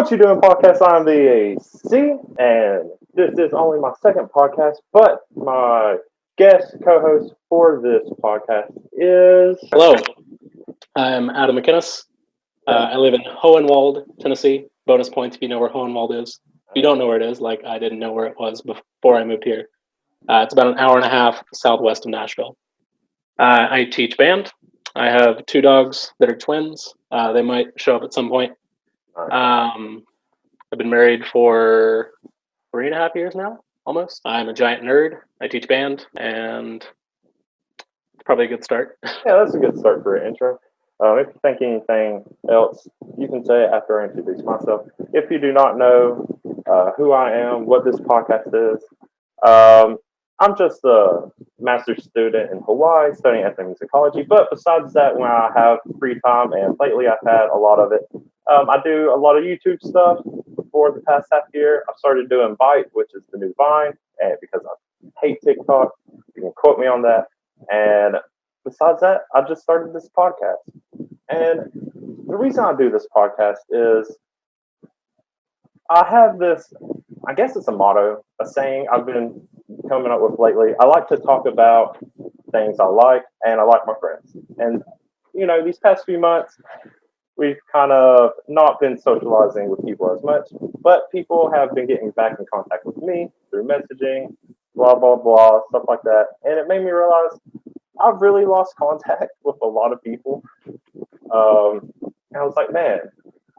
What you doing, podcast? I'm the AC, and this is only my second podcast, but my guest co-host for this podcast is Hello, I'm Adam McInnes. I live in Hohenwald, Tennessee. Bonus points if you know where Hohenwald is. If you don't know where it is, like I didn't know where it was before I moved here. It's about an hour and a half southwest of Nashville. I teach band. I have two dogs that are twins. They might show up at some point. Um, I've been married for 3.5 years now, almost. I'm a giant nerd. I teach band, and it's probably a good start. Yeah, that's a good start for an intro. If you think anything else, you can say it after I introduce myself. If you do not know who I am, what this podcast is, um, I'm just a master's student in Hawaii studying ethnomusicology. But besides that, when I have free time, and lately I've had a lot of it, I do a lot of YouTube stuff. For the past half year, I've started doing Byte, which is the new Vine, and because I hate TikTok, you can quote me on that. And besides that, I just started this podcast. And the reason I do this podcast is I have this, I guess it's a motto, a saying I've been coming up with lately. I like to talk about things I like, and I like my friends. And, these past few months, we've kind of not been socializing with people as much, but people have been getting back in contact with me through messaging, blah, blah, blah, stuff like that. And it made me realize I've really lost contact with a lot of people. And I was like, man,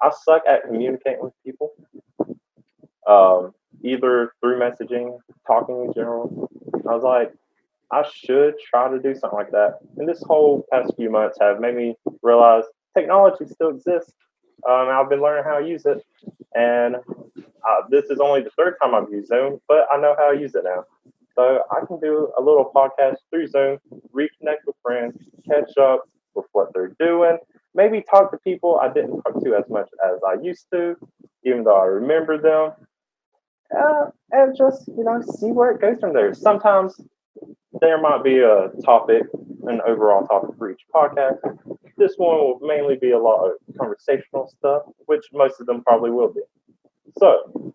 I suck at communicating with people, either through messaging, talking in general. I was like, I should try to do something like that. And this whole past few months have made me realize technology still exists. I've been learning how to use it. And this is only the third time I've used Zoom, but I know how to use it now. So I can do a little podcast through Zoom, reconnect with friends, catch up with what they're doing, maybe talk to people I didn't talk to as much as I used to, even though I remember them, and just, see where it goes from there. Sometimes there might be a topic, an overall topic for each podcast. This one will mainly be a lot of conversational stuff, which most of them probably will be. So,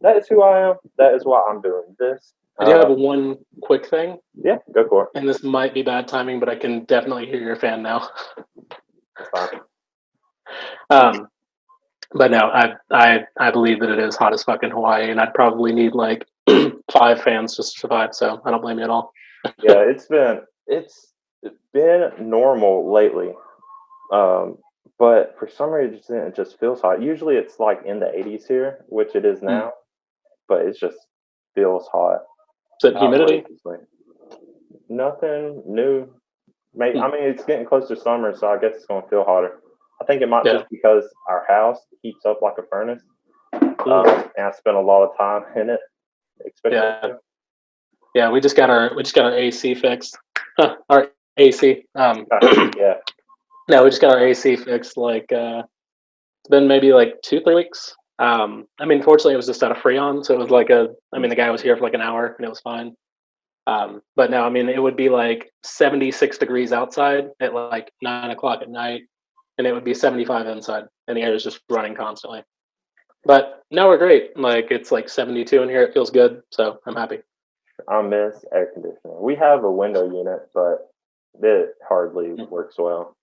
that is who I am. That is why I'm doing this. I do have one quick thing. Yeah, go for it. And this might be bad timing, but I can definitely hear your fan now. Fine. But no, I believe that it is hot as fuck in Hawaii, and I'd probably need like 5 fans just to survive. So I don't blame you at all. Yeah, it's been normal lately, but for some reason it just feels hot. Usually it's like in the 80s here, which it is now, but it just feels hot. Is it humidity? Nothing new. Maybe I mean it's getting close to summer, so I guess it's going to feel hotter. I think it might just because our house heats up like a furnace, and I spend a lot of time in it. Yeah, we just got our AC fixed. Our AC. Yeah. No, we just got our AC fixed. Like it's been maybe like 2-3 weeks. I mean, fortunately, it was just out of Freon, so it was like the guy was here for like an hour, and it was fine. But no, I mean, it would be like 76 degrees outside at like 9 o'clock at night, and it would be 75 inside, and the air is just running constantly. But now we're great. Like it's like 72 in here. It feels good, so I'm happy. I miss air conditioning. We have a window unit, but it hardly works well.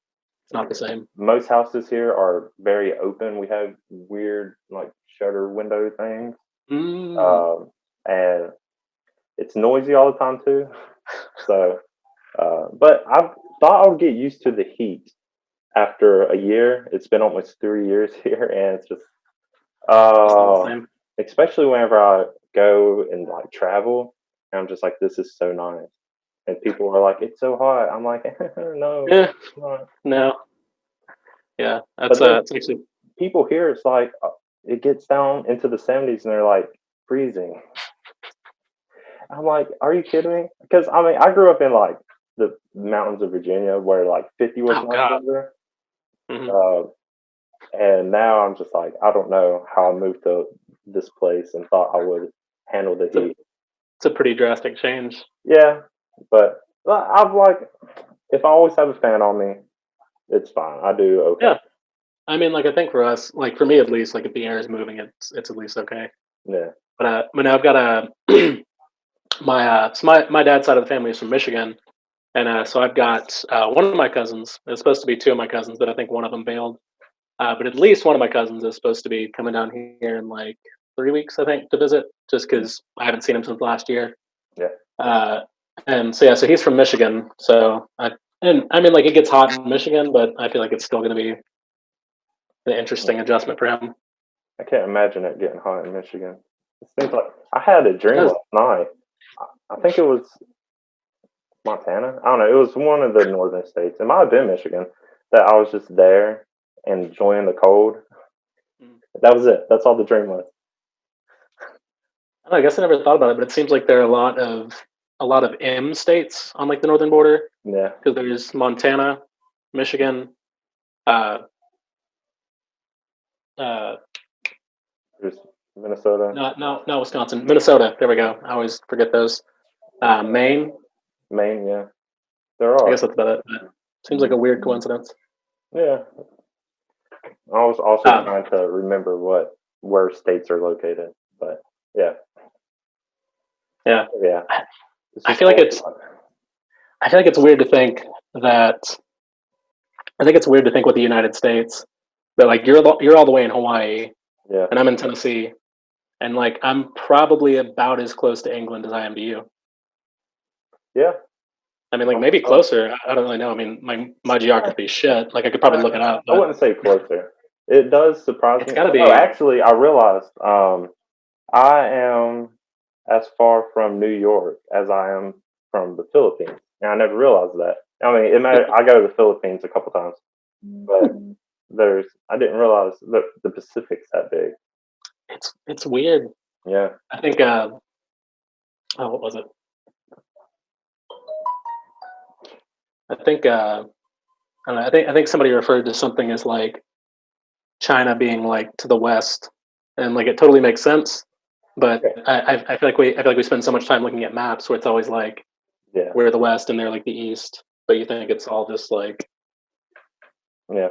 It's not the same. Most houses here are very open. We have weird like shutter window things, and it's noisy all the time too. So, but I thought I would get used to the heat after a year. It's been almost 3 years here, and it's just especially whenever I go and like travel, and I'm just like, this is so nice. And people are like, it's so hot. I'm like, no, no. Yeah, that's actually people here. It's like it gets down into the 70s, and they're like freezing. I'm like, are you kidding me? Because I mean, I grew up in like the mountains of Virginia, where like 50 was much older. And now I'm just like, I don't know how I moved to this place and thought I would handle the heat. It's a pretty drastic change. Yeah, but I've like, if I always have a fan on me, it's fine. I do okay. Yeah, I mean, like I think for us, like for me at least, like if the air is moving, it's at least okay. Yeah. But I've got a my dad's side of the family is from Michigan, and so I've got one of my cousins. It's supposed to be two of my cousins, but I think one of them bailed. But at least one of my cousins is supposed to be coming down here in like 3 weeks, I think, to visit, just because I haven't seen him since last year. Yeah. Uh, and so yeah, so he's from Michigan. And I mean, like it gets hot in Michigan, but I feel like it's still going to be an interesting adjustment for him. I can't imagine it getting hot in Michigan. It seems like I had a It dream does. last night. I think it was Montana. I don't know. It was one of the northern states. It might have been Michigan. That I was just there enjoying the cold. Mm. That was it. That's all the dream was. I don't know, I guess I never thought about it, but it seems like there are a lot of M states on like the northern border Yeah. because there's Montana, Michigan, uh, uh, There's Minnesota, not Wisconsin, Minnesota. There we go. I always forget those. Maine. Maine. Yeah, there I guess are. that's about it. But seems like a weird coincidence. Yeah. I was also Um, trying to remember where states are located, but yeah, yeah, yeah. It's I just feel like cold. I feel like it's weird to think that I think it's weird to think with the United States that like you're all the way in Hawaii Yeah. and I'm in Tennessee and like I'm probably about as close to England as I am to you. Yeah. I mean, like maybe closer. I don't really know. I mean, my geography is shit. Like I could probably look it up, I but wouldn't say closer. It does surprise it's me. got to Oh, be. actually, I realized I am as far from New York as I am from the Philippines. And I never realized that. I mean, I go to the Philippines a couple times, but I didn't realize the Pacific's that big. It's weird. Yeah. I think. Oh, what was it? I think. I don't know. I think somebody referred to something as like China being like to the west, and like it totally makes sense. But Yeah. I feel like we spend so much time looking at maps where it's always like Yeah. we're the west and they're like the east, but you think it's all just like Yeah.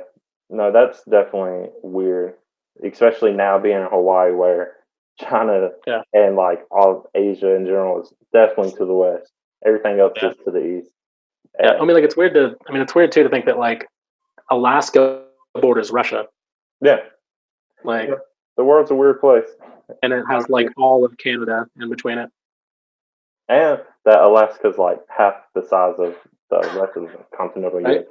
No, that's definitely weird, especially now being in Hawaii where China yeah and like all of Asia in general is definitely to the west. Everything else yeah is to the east. yeah. I And mean, like it's weird to. I mean, it's weird too to think that like Alaska borders Russia, yeah, like, yeah, the world's a weird place. and it has like all of Canada in between it. And that Alaska's like half the size of the rest of the continental Right? US.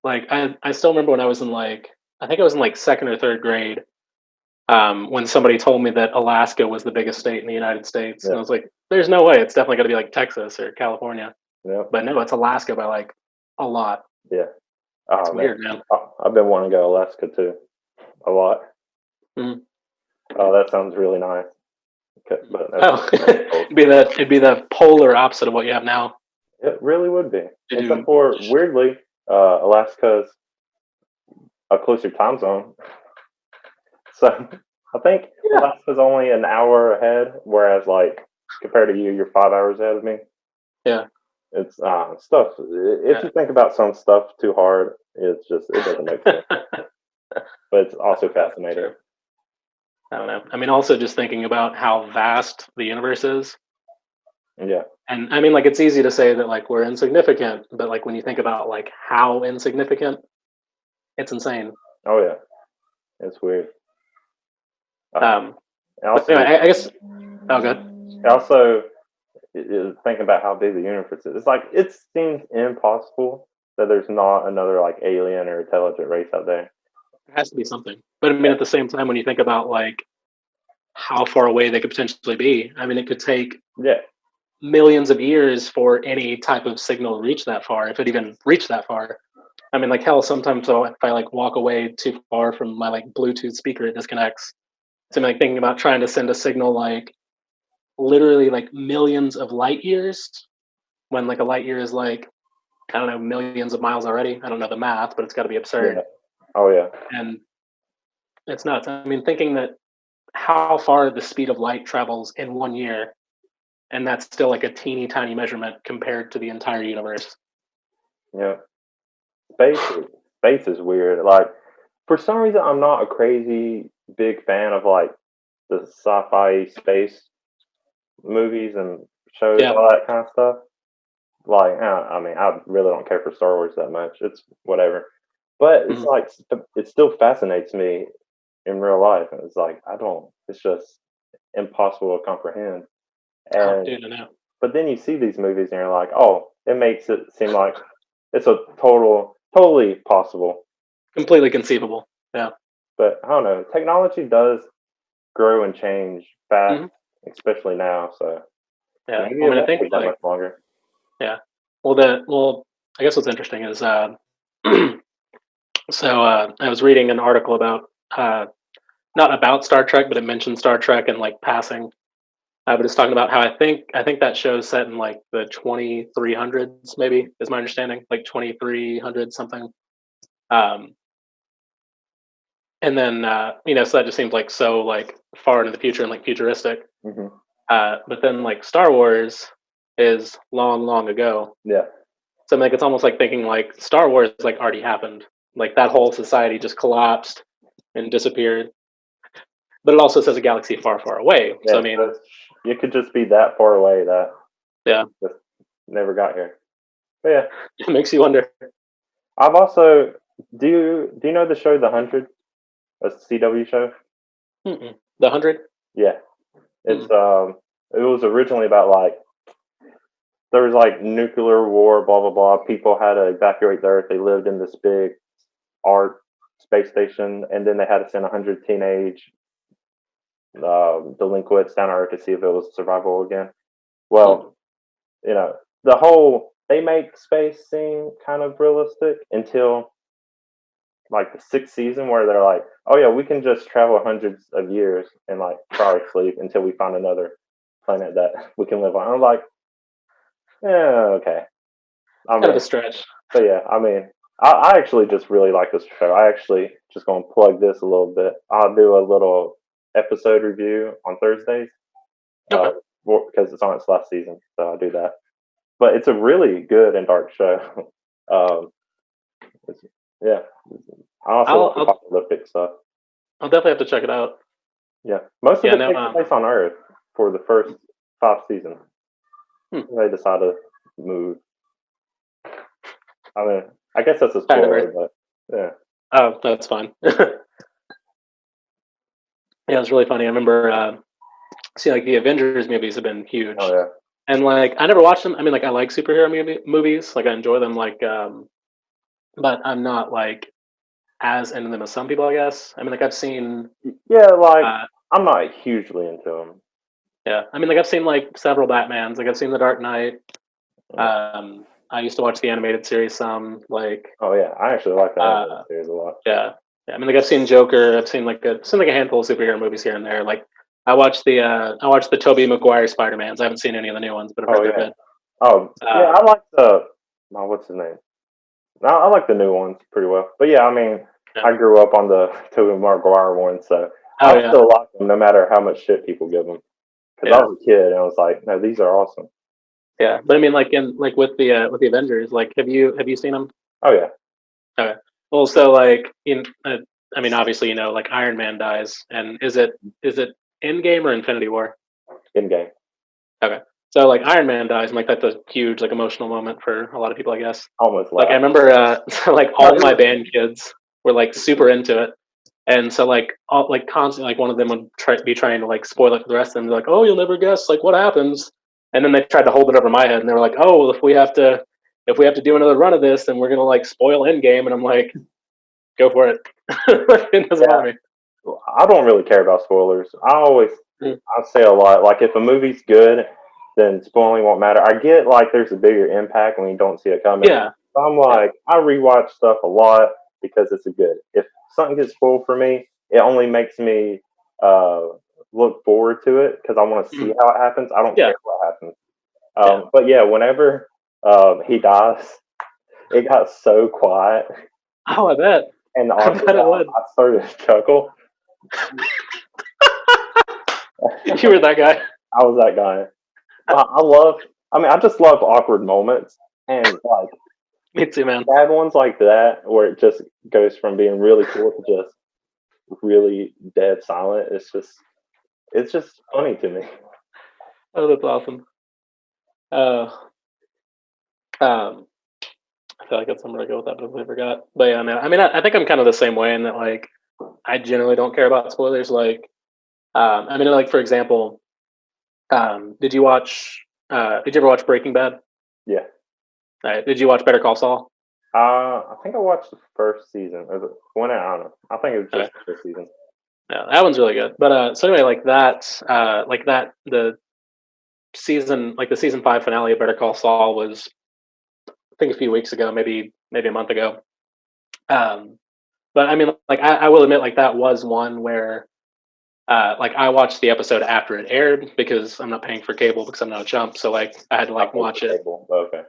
Like I still remember when I was in like I think I was in like second or third grade when somebody told me that Alaska was the biggest state in the United States, and Yeah, I was like, "There's no way. It's definitely got to be like Texas or California." yeah, But no, it's Alaska by like a lot. yeah. It's Oh man, weird, man. I've been wanting to go to Alaska too, a lot. Mhm. Oh, that sounds really nice. Okay, but Oh, that's cold. it'd be the polar opposite of what you have now. It really would be, To except do, for weirdly, Alaska's a closer time zone. So I think yeah, Alaska's only an hour ahead, whereas like compared to you, you're 5 hours ahead of me. yeah, It's stuff. If yeah. you think about some stuff too hard, it doesn't make sense. But it's also fascinating. True. I don't know. I mean, also just thinking about how vast the universe is. Yeah. And I mean, like, it's easy to say that, like, we're insignificant, but, like, when you think about, like, how insignificant, it's insane. Oh yeah. It's weird. Uh, Um, and but also, anyway, I guess, oh, good. also thinking about how big the universe is. It's like it seems impossible that there's not another like alien or intelligent race out there. There has to be something. But I mean, at the same time, when you think about, like, how far away they could potentially be, I mean, it could take Yeah. millions of years for any type of signal to reach that far, if it even reached that far. I mean, like, hell, sometimes if I, like, walk away too far from my, like, Bluetooth speaker, it disconnects. So I'm, like, thinking about trying to send a signal, like, literally like millions of light years when like a light year is like I don't know millions of miles already. I don't know the math, but it's got to be Yeah. absurd. Oh yeah. And it's nuts. I mean, thinking that how far the speed of light travels in 1 year, and that's still like a teeny tiny measurement compared to the entire universe. Yeah. Space is weird. Like For some reason, I'm not a crazy big fan of like the sci-fi space movies and shows, Yeah. all that kind of stuff. Like, I mean, I really don't care for Star Wars that much. It's whatever. But it's Mhm. like it still fascinates me in real life, and it's like I don't. It's just impossible to comprehend. Oh, And dude, I know. but then you see these movies, and you're like, oh, it makes it seem like it's a totally possible. Completely conceivable. Yeah. But I don't know. Technology does grow and change fast, Hmm. especially now. So Yeah. maybe Well, it I mean, I won't think take that much longer. yeah. Well, I guess what's interesting is so I was reading an article about uh, not about Star Trek, but it mentioned Star Trek and like passing. But it's talking about how I think that show's set in like the 2300s, maybe is my understanding, like 2300 something. Um, and then so that just seems like so like far into the future and like futuristic. Hmm. But then like Star Wars is long, long ago. Yeah, So like it's almost like thinking like Star Wars like already happened. Like that whole society just collapsed and disappeared. But it also says a galaxy far, far away. So yeah. I mean, So it could just be that far away that yeah, just never got here. But yeah, it makes you wonder. I've also do you know the show The 100? A CW show? Mm-mm. The 100. Yeah, it's Mm. it was originally about like there was like nuclear war, blah blah blah. People had to evacuate the Earth. They lived in this big art space station, and then they had to send 100 teenage delinquents down to Earth to see if it was survivable again. Mm. Well, the whole they make space seem kind of realistic until like the sixth season where they're like, oh yeah, we can just travel hundreds of years and like probably sleep until we find another planet that we can live on. I'm like, yeah, okay. I Kind of mean, a stretch. but yeah, I mean, I actually just really like this show. I actually just gonna plug this a little bit. I'll do a little episode review on Thursdays, uh, Okay. because it's on its last season, so I'll do that. But it's a really good and dark show. um, it's, yeah, I also I'll like I'll apocalyptic stuff. I'll definitely have to check it out. Yeah, most of Yeah. it No. takes place on Earth for the first 5 seasons. Hmm. They decide to move. I mean, I guess that's a Tired of Earth. spoiler, but yeah. Oh, that's fine. Yeah, it's really funny. I remember see like the Avengers movies have been Oh huge, yeah. and like I never watched them. I mean, like I like superhero movies. Like I enjoy them. Like, but I'm not like as into them as some people. I guess. I mean, like I've seen. Yeah, like Uh, I'm not hugely into them. yeah. I mean, like I've seen like several Batmans. Like I've seen The Dark Knight. Yeah. I used to watch the animated series some. Like, Oh yeah, I actually like the animated uh, series a lot. yeah. Yeah. I mean, like I've seen Joker. I've seen like a handful of superhero movies here and there. Like I watched the Tobey Maguire Spider Mans. I haven't seen any of the new ones, but I've Oh heard they're yeah. good. Oh yeah, I Um, like the what's his name? I like the new ones pretty well. But yeah, I mean, yeah. I grew up on the Tobey Maguire one, so Oh I yeah. still like them no matter how much shit people give them. Because I Yeah. was a kid and I was like, no, these are awesome. Yeah. But I mean, like in like with the Avengers, like have you seen them? Oh yeah, Okay. Well, so like I mean, obviously, like Iron Man dies, and is it Endgame or Infinity War? in game. Okay. So like Iron Man dies, and like that's a huge like emotional moment for a lot of people, I guess. Almost Like I laughed. remember, so, like No, all it my was band kids were like super into it, and so like all like constantly like one of them would be trying to like spoil it for the rest of them. They're like, "Oh, you'll never guess like what happens," and then they tried to hold it over my head, and they were like, "Oh, well, if we have to do another run of this, then we're gonna like spoil Endgame," and I'm like, "Go for it." It doesn't yeah. bother me. I don't really care about spoilers. Mm. I say a lot. Like if a movie's good, then spoiling won't matter. I get like there's a bigger impact when you don't see it coming. Yeah, So I'm yeah, like I rewatch stuff a lot because it's a good. If something gets spoiled for me, it only makes me uh, look forward to it because I want to see mm, how it happens. I don't yeah, care what happens. yeah. But yeah, whenever he dies, it got so quiet, Oh, I bet. and I honestly, bet it would. I started to chuckle. You were that guy. I was that guy. I love. I mean, I just love awkward moments, and like Me too, man. Bad ones like that, where it just goes from being really cool to just really dead silent. It's just funny to me. Oh, that's awesome. Uh, um, I feel like that's somewhere to go with that, but I forgot. But yeah, no, I mean, I think I'm kind of the same way in that, like, I generally don't care about spoilers. Like, I mean, like for example, did you watch? Did you ever watch Breaking Bad? Yeah. Did you watch Better Call Saul? I think I watched the first season or the one. I don't know. I think it was Okay. just the first season. Yeah, that one's really good. But so anyway, like that, the season 5 finale of Better Call Saul was, I think, a few weeks ago, maybe a month ago. But I mean, like I will admit, like that was one where, like I watched the episode after it aired because I'm not paying for cable because I'm not a chump. So like I had to I like paid watch for it. cable. Okay.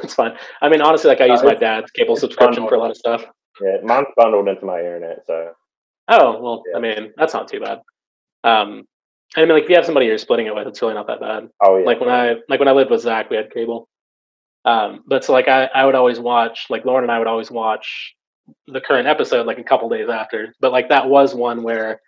It's fine. I mean, honestly, like I use my It's dad's cable it's subscription for a bundled. lot of stuff. Yeah, mine's bundled into my internet. So Oh well, I yeah. mean that's not too bad. And I mean, like if you have somebody you're splitting it with, it's really not that bad. Oh yeah. Like when I lived with Zach, we had cable. But so like I would always watch, like Lauren and I would always watch the current episode like a couple days after. But like that was one where,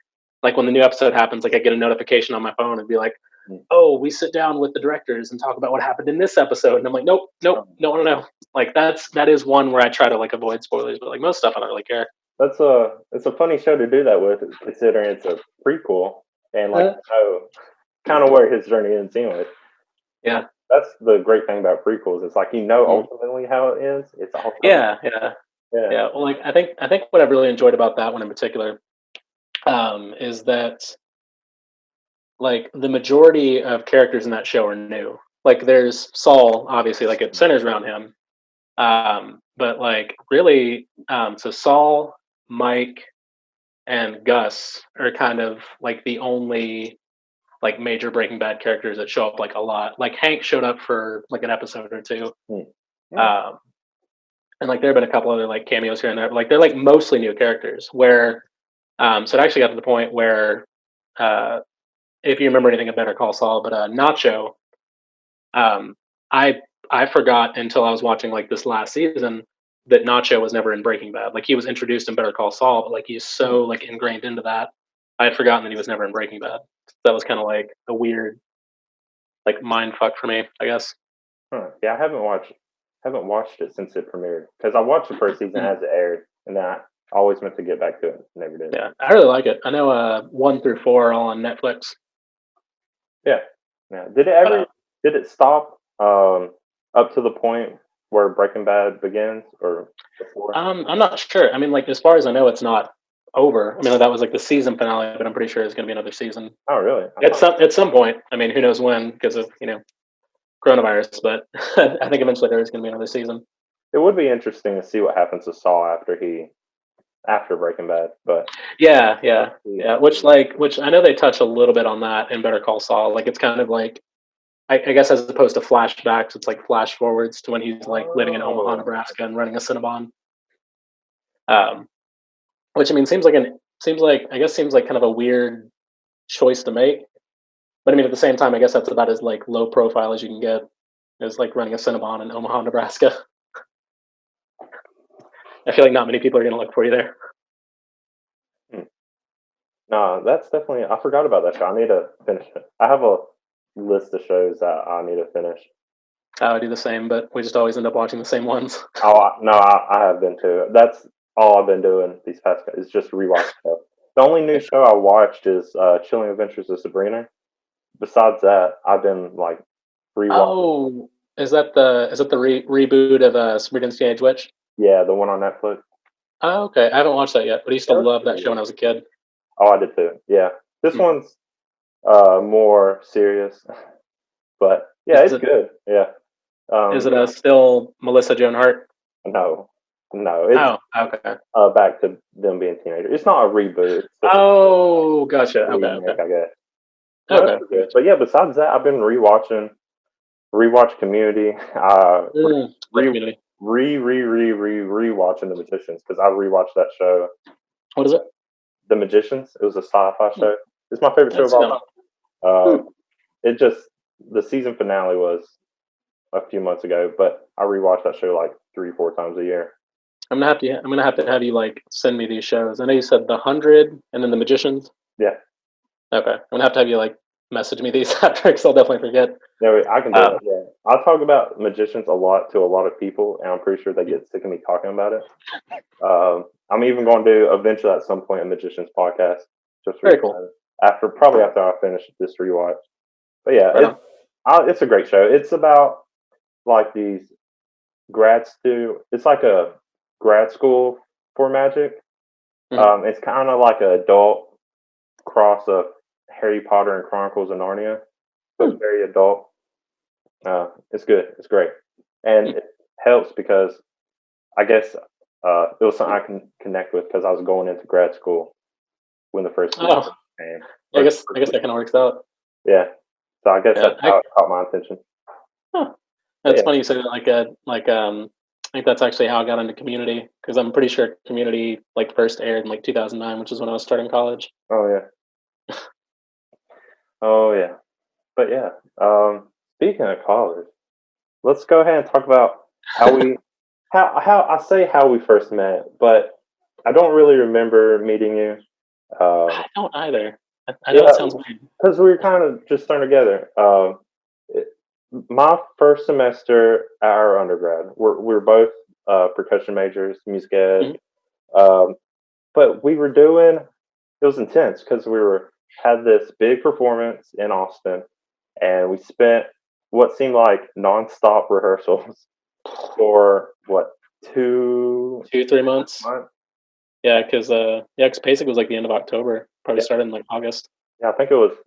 like when the new episode happens, like I get a notification on my phone and be like, Mm. "Oh, we sit down with the directors and talk about what happened in this episode." And I'm like, "Nope, nope, no, no, no." Like that is one where I try to like avoid spoilers, but like most stuff I don't really care. It's a funny show to do that with, considering it's a prequel and like Uh, kind of where his journey ends anyway. yeah, That's the great thing about prequels. It's like mm, ultimately how it ends. It's all coming. yeah, yeah, Yeah. yeah. Well, like I think what I've really enjoyed about that one in particular, is that like the majority of characters in that show are new. Like there's Saul, obviously, like it centers around him. But like really, so Saul, Mike, and Gus are kind of like the only like major Breaking Bad characters that show up like a lot. Like Hank showed up for like an episode or two. Hmm. Yeah. Um, and like there have been a couple other like cameos here and there, but like they're like mostly new characters. Where so it actually got to the point where, uh, if you remember anything of Better Call Saul, but Nacho, um, I I forgot until I was watching like this last season that Nacho was never in Breaking Bad. Like he was introduced in Better Call Saul, but like he's Hmm. so like ingrained into that, I had forgotten that he was never in Breaking Bad. That was kind of like a weird like mind fuck for me, I guess. Huh. Yeah, I haven't watched it since it premiered because I watched the first season Hmm. as it aired, and then I always meant to get back to it. Never did. Yeah, I really like it. I know 1 through 4 are all on Netflix. Yeah. Yeah. But Did it stop up to the point where Breaking Bad begins or before? I'm not sure. I mean, like as far as I know, it's not over. I mean, that was like the season finale, but I'm pretty sure there's going to be another season Oh, really? I at thought some point. I mean, who knows when because of coronavirus, but I think eventually there is going to be another season. it would be interesting to see what happens to Saul after Breaking Bad, but Yeah, yeah, let's see. yeah. Which I know they touch a little bit on that in Better Call Saul. Like it's kind of like, I guess as opposed to flashbacks, it's like flash forwards to when he's like living in Omaha, Oh, Nebraska, and running a Cinnabon. Um, which I mean seems like kind of a weird choice to make. But I mean at the same time, I guess that's about as like low profile as you can get. Is like running a Cinnabon in Omaha, Nebraska. I feel like not many people are going to look for you there. hmm. No, that's definitely. I forgot about that show. I need to finish it. I have a list of shows that I need to finish. I would do the same, but we just always end up watching the same ones. No, I have been too. That's all I've been doing these past. Is just rewatch stuff. The only new show I watched is Chilling Adventures of Sabrina. Besides that, I've been like rewatching. Oh, is that the reboot of Sabrina's Teenage Witch? Yeah, the one on Netflix. Oh, okay. I haven't watched that yet, but I used to Yeah, that's love that pretty show when good. I was a kid. Oh, I did too. Yeah, this Hmm. one's more serious, but yeah, Is it's it good. Yeah. is Um, it still Melissa Joan Hart? no, no, it's Oh, okay. back to them being teenagers. It's not a reboot. It's just a Oh, gotcha. Okay, okay, remake, I guess. No, okay. it's good. But yeah, besides that, I've been rewatch Community. Love Re Community. rewatching The Magicians because I rewatched that show. What is it? The Magicians. It was a sci-fi Hmm. show. It's my favorite show of That's all time. Hmm. It just the season finale was a few months ago, but I rewatch that show like 3, 4 times a year. I'm gonna have to have you like send me these shows. I know you said The 100 and then The Magicians. Yeah, Okay, I'm gonna have to have you like message me these after because I'll definitely forget. no, I can do Um, that. Yeah, I talk about magicians a lot to a lot of people, and I'm pretty sure they get sick of me talking about it. I'm even going to do eventually at some point a magicians podcast, just Very cool. probably after I finish this rewatch. But yeah, Right on. it's a great show. It's about like these it's like a grad school for magic. Mhm. It's kind of like an adult cross of Harry Potter and Chronicles of Narnia, Hmm. but very adult. It's good. It's great, and Hmm. it helps because I guess it was something I can connect with because I was going into grad school when the first season Oh, came. yeah, Or I guess that kind of works out. yeah, so I guess Yeah, that's how it caught my attention. huh. But That's yeah, funny you said it I think that's actually how I got into Community because I'm pretty sure Community like first aired in like 2009, which is when I was starting college. oh yeah, oh yeah. But yeah, speaking of college, let's go ahead and talk about how we how I say how we first met, but I don't really remember meeting you. I don't either. I know it Yeah, sounds weird. because we were kind of just starting together. It, my first semester at our undergrad, we're both percussion majors, music ed, Mhm. um, but we were doing it was intense because we were had this big performance in Austin, and we spent what seemed like nonstop rehearsals for what 2, 3 months. months. Yeah, because Basic was like the end of October. Probably Yeah, started in like August. yeah, I think it was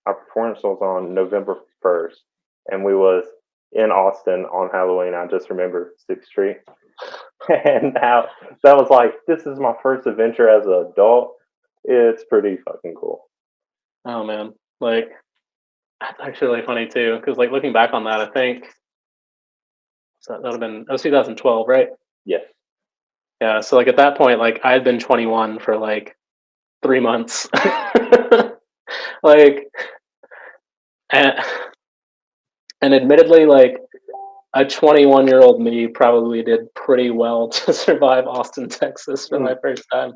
our performance was on November 1st, and we was in Austin on Halloween. I just remember 6th Street, and now that was like this is my first adventure as an adult. It's pretty fucking cool. Oh man, like that's actually really funny too. Because like looking back on that, I think so that would have been that was 2012, right? Yes. Yeah. So like at that point, like I had been 21 for like 3 months. Like and, and admittedly, like a 21-year-old me probably did pretty well to survive Austin, Texas for my Mm, first time.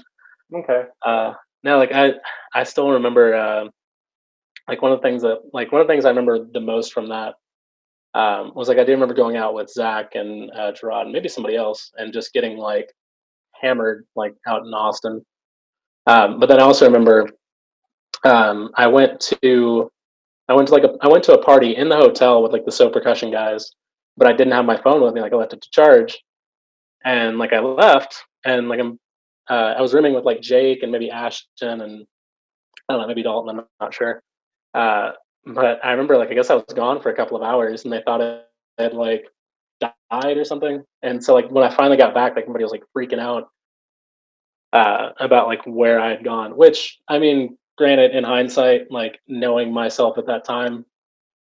okay. Uh, no, like I still remember like one of the things I remember the most from that was like I do remember going out with Zach and Gerard and maybe somebody else and just getting like hammered like out in Austin. But then I also remember um, I went to I went to a party in the hotel with like the So Percussion guys, but I didn't have my phone with me. Like I left it to charge, and like I left, and like I was rooming with like Jake and maybe Ashton and I don't know, maybe Dalton. I'm not sure. Uh, but I remember like I guess I was gone for a couple of hours, and they thought I had like died or something. And so like when I finally got back, like everybody was like freaking out about like where I had gone. Which I mean, granted, in hindsight, like knowing myself at that time,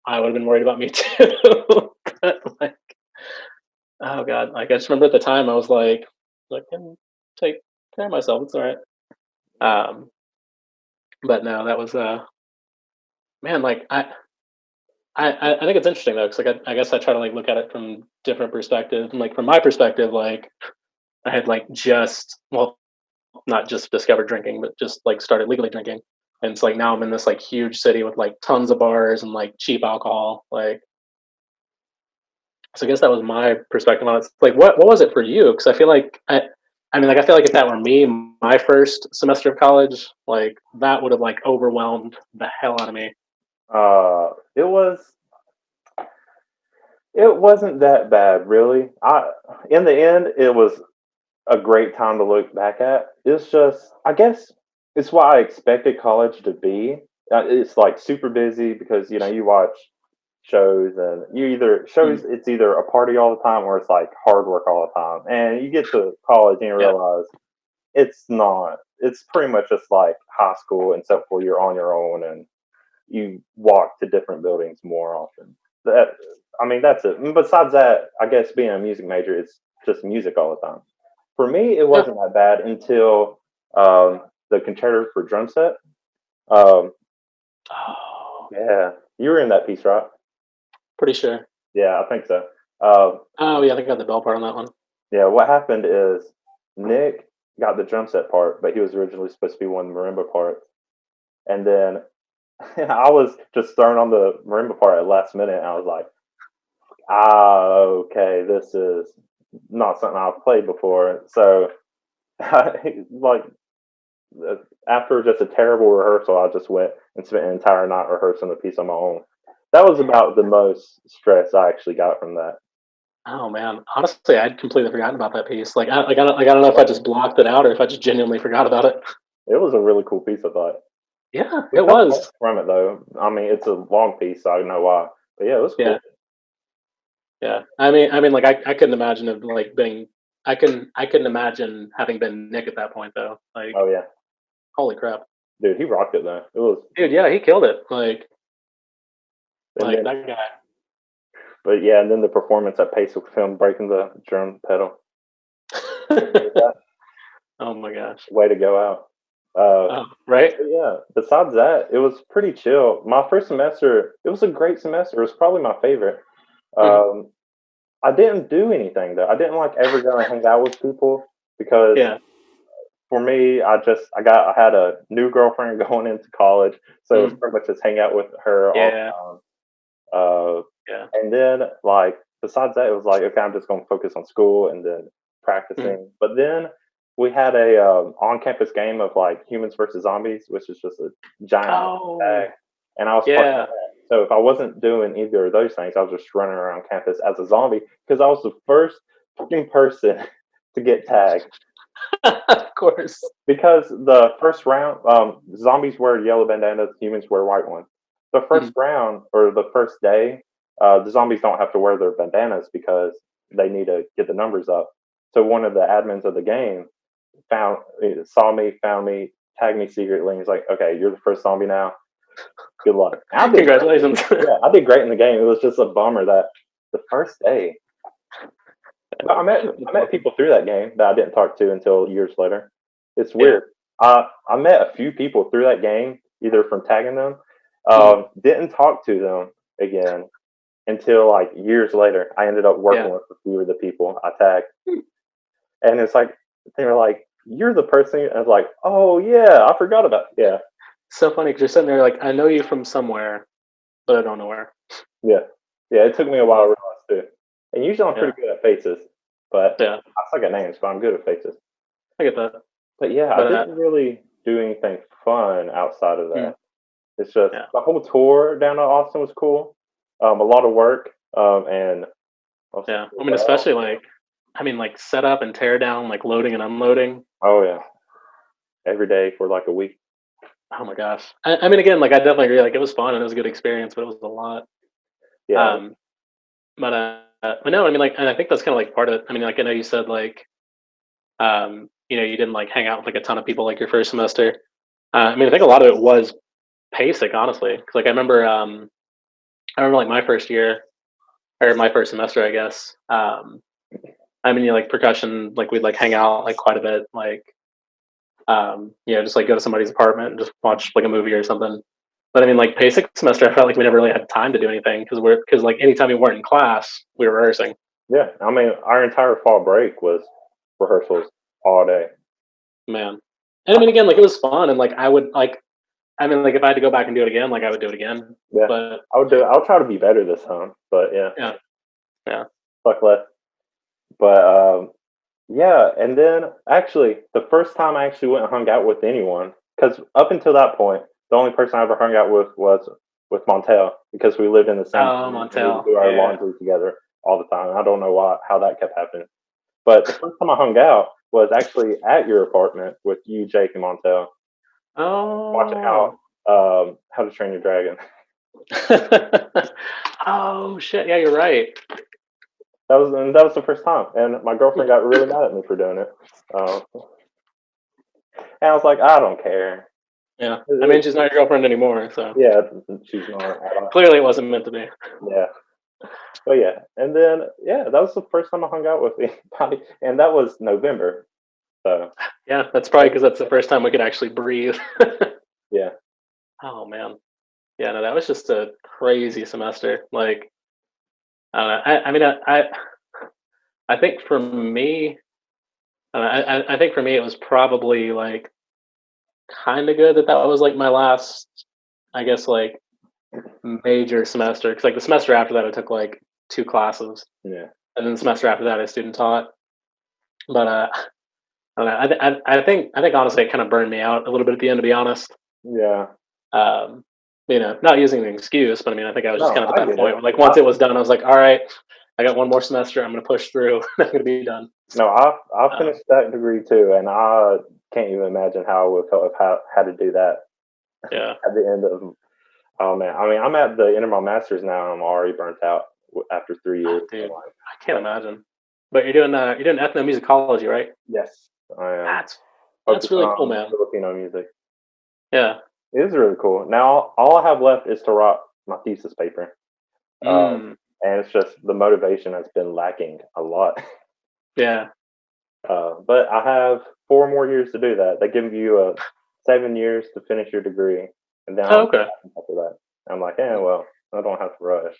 I would have been worried about me too. But like, oh god, like I just remember at the time I was like, can take care of myself. It's all right. Um, but no, that was man, like I think it's interesting though, because like I guess I try to like look at it from different perspectives. And like from my perspective, like I had like just well, not just discovered drinking, but just like started legally drinking. And it's like now I'm in this like huge city with like tons of bars and like cheap alcohol. Like so I guess that was my perspective on it. Like what was it for you? Because I feel like I mean like I feel like if that were me, my first semester of college, like that would have like overwhelmed the hell out of me. It wasn't that bad really. I In the end it was a great time to look back at. It's just, I guess, it's what I expected college to be. It's like super busy because you watch shows and Mm, it's either a party all the time or it's like hard work all the time. And you get to college and you yeah, realize it's not. It's pretty much just like high school, except for you're on your own and you walk to different buildings more often. That I mean, that's it. And besides that, I guess being a music major, it's just music all the time. For me, it yeah. wasn't that bad until the concerto for drum set. Um, Oh, yeah, you were in that piece, right? pretty sure. Yeah, I think so. Oh yeah, I think I got the bell part on that one. Yeah, what happened is Nick got the drum set part, but he was originally supposed to be one of the marimba parts. And then I was just thrown on the marimba part at last minute. And I was like, okay, this is not something I've played before. So, like, after just a terrible rehearsal, I just went and spent an entire night rehearsing the piece on my own. That was about the most stress I actually got from that. Oh man, honestly, I'd completely forgotten about that piece. I don't know if I just blocked it out or if I just genuinely forgot about it. It was a really cool piece, I thought. Yeah, We it cut parts was. from it though. I mean, it's a long piece, so I don't know why. But yeah, it was cool. Yeah, yeah. Like I couldn't imagine of like being. I couldn't imagine having been Nick at that point though. Like, Oh yeah, holy crap, dude, he rocked it though. It was, dude. Yeah, he killed it. and Like then, that guy. but yeah, and then the performance at Pace with him breaking the drum pedal. Oh my gosh. Way to go out. Oh, right. But yeah, besides that, it was pretty chill. My first semester, it was a great semester. It was probably my favorite. Mhm. Um, I didn't do anything though. I didn't like ever go and hang out with people because Yeah. for me, I had a new girlfriend going into college, so it was Mm. pretty much just hang out with her all Yeah. the time. Uh, Yeah. and then like besides that, it was like okay, I'm just going to focus on school and then Mhm. practicing. But then we had a on-campus game of like humans versus zombies, which is just a giant Oh, tag, and I was part of yeah. that. So if I wasn't doing either of those things, I was just running around campus as a zombie because I was the first fucking person to get tagged. Of course. Because the first round, zombies wear yellow bandanas, humans wear white ones. The first Mhm. round or the first day, the zombies don't have to wear their bandanas because they need to get the numbers up. So one of the admins of the game saw me, found me, tagged me secretly, and he's like, "Okay, you're the first zombie now. Good luck." And I did great. Congratulations. Yeah, I did great in the game. It was just a bummer that the first day, but I That's met awesome. people through that game that I didn't talk to until years later. It's Yeah. weird. I met a few people through that game, either from tagging them. Mhm. Didn't talk to them again until like years later. I ended up Yeah. working with a few of the people I tagged, and it's like they were like, "You're the person." And I was like, "Oh yeah, I forgot about." Yeah, So funny because you're sitting there like, I know you from somewhere, but I don't know where. yeah, yeah. It took me a while to Awesome. realize too. And usually I'm Yeah. pretty good at faces, but Yeah. I suck at names. But I'm good at faces. I get that. But yeah, I But didn't really do anything fun outside of mm, that. It's just yeah. the whole tour down to Austin was cool. A lot of work. And let's Yeah. see I mean, what else. especially like set up and tear down, like loading and unloading. Oh yeah, every day for like a week. Oh my gosh. I mean, again, like I definitely agree. Like it was fun and it was a good experience, but it was a lot. Yeah, Um, but no, I mean, like, and I think that's kind of like part of it. I mean, like I know you said like, you didn't like hang out with like a ton of people like your first semester. I mean, I think a lot of it was basic, honestly. Because like I remember like my first year or my first semester, I guess. I mean, like percussion, like we'd like hang out like quite a bit, like just like go to somebody's apartment and just watch like a movie or something. But I mean, like basic semester, I felt like we never really had time to do anything because like anytime we weren't in class, we were rehearsing. yeah. I mean, our entire fall break was rehearsals all day. Man, and I mean, again, like it was fun, and like I would like, I mean, like if I had to go back and do it again, like I would do it again. Yeah, But I would do. I'll try to be better this time. But yeah, yeah, yeah. fuck less. But yeah, and then actually, the first time I actually went and hung out with anyone, because up until that point, the only person I ever hung out with was with Montel because we lived in the same Oh, apartment and we would Montel, do our yeah. laundry together all the time. I don't know how that kept happening. But the first time I hung out was actually at your apartment with you, Jake, and Montel, watching Oh. How to Train Your Dragon. Oh shit! Yeah, you're right. That was the first time, and my girlfriend got really mad at me for doing it. And I was like, I don't care. Yeah, I mean, she's not your girlfriend anymore, so Yeah, she's not at all. clearly it wasn't meant to be. Yeah, but yeah, and then yeah, that was the first time I hung out with anybody, and that was November. So Yeah, that's probably because that's the first time we could actually breathe. yeah, Oh man, yeah, no, that was just a crazy semester. Like, I mean, I think for me, I think for me it was probably like kind of good that that was like my last, I guess, like major semester. Because like the semester after that, I took like two classes, Yeah. and then the semester after that, I student taught. But I don't know. I think honestly, it kind of burned me out a little bit at the end, to be honest. Yeah. Um, not using an excuse, but I mean, I think I was just No, kind of at I that get point it. where, like, once it was done, I was like, all right, I got one more semester. I'm going to push through. I'm going to be done. No, I Um, finished that degree too, and I can't even imagine how I would have felt if I had to do that yeah. at the end of. Oh man, I mean, I'm at the end of my master's now, and I'm already burnt out after 3 years. So Dude, like, I can't imagine. But you're doing ethnomusicology, right? yes, I am That's that's focused really cool, on man. Filipino music. Yeah. It is really cool. Now, all I have left is to write my thesis paper, um, Mm, and it's just the motivation has been lacking a lot. yeah. But I have 4 more years to do that. They give you 7 years to finish your degree, and then Oh, I'll okay. after that. I'm like, yeah, well, I don't have to rush.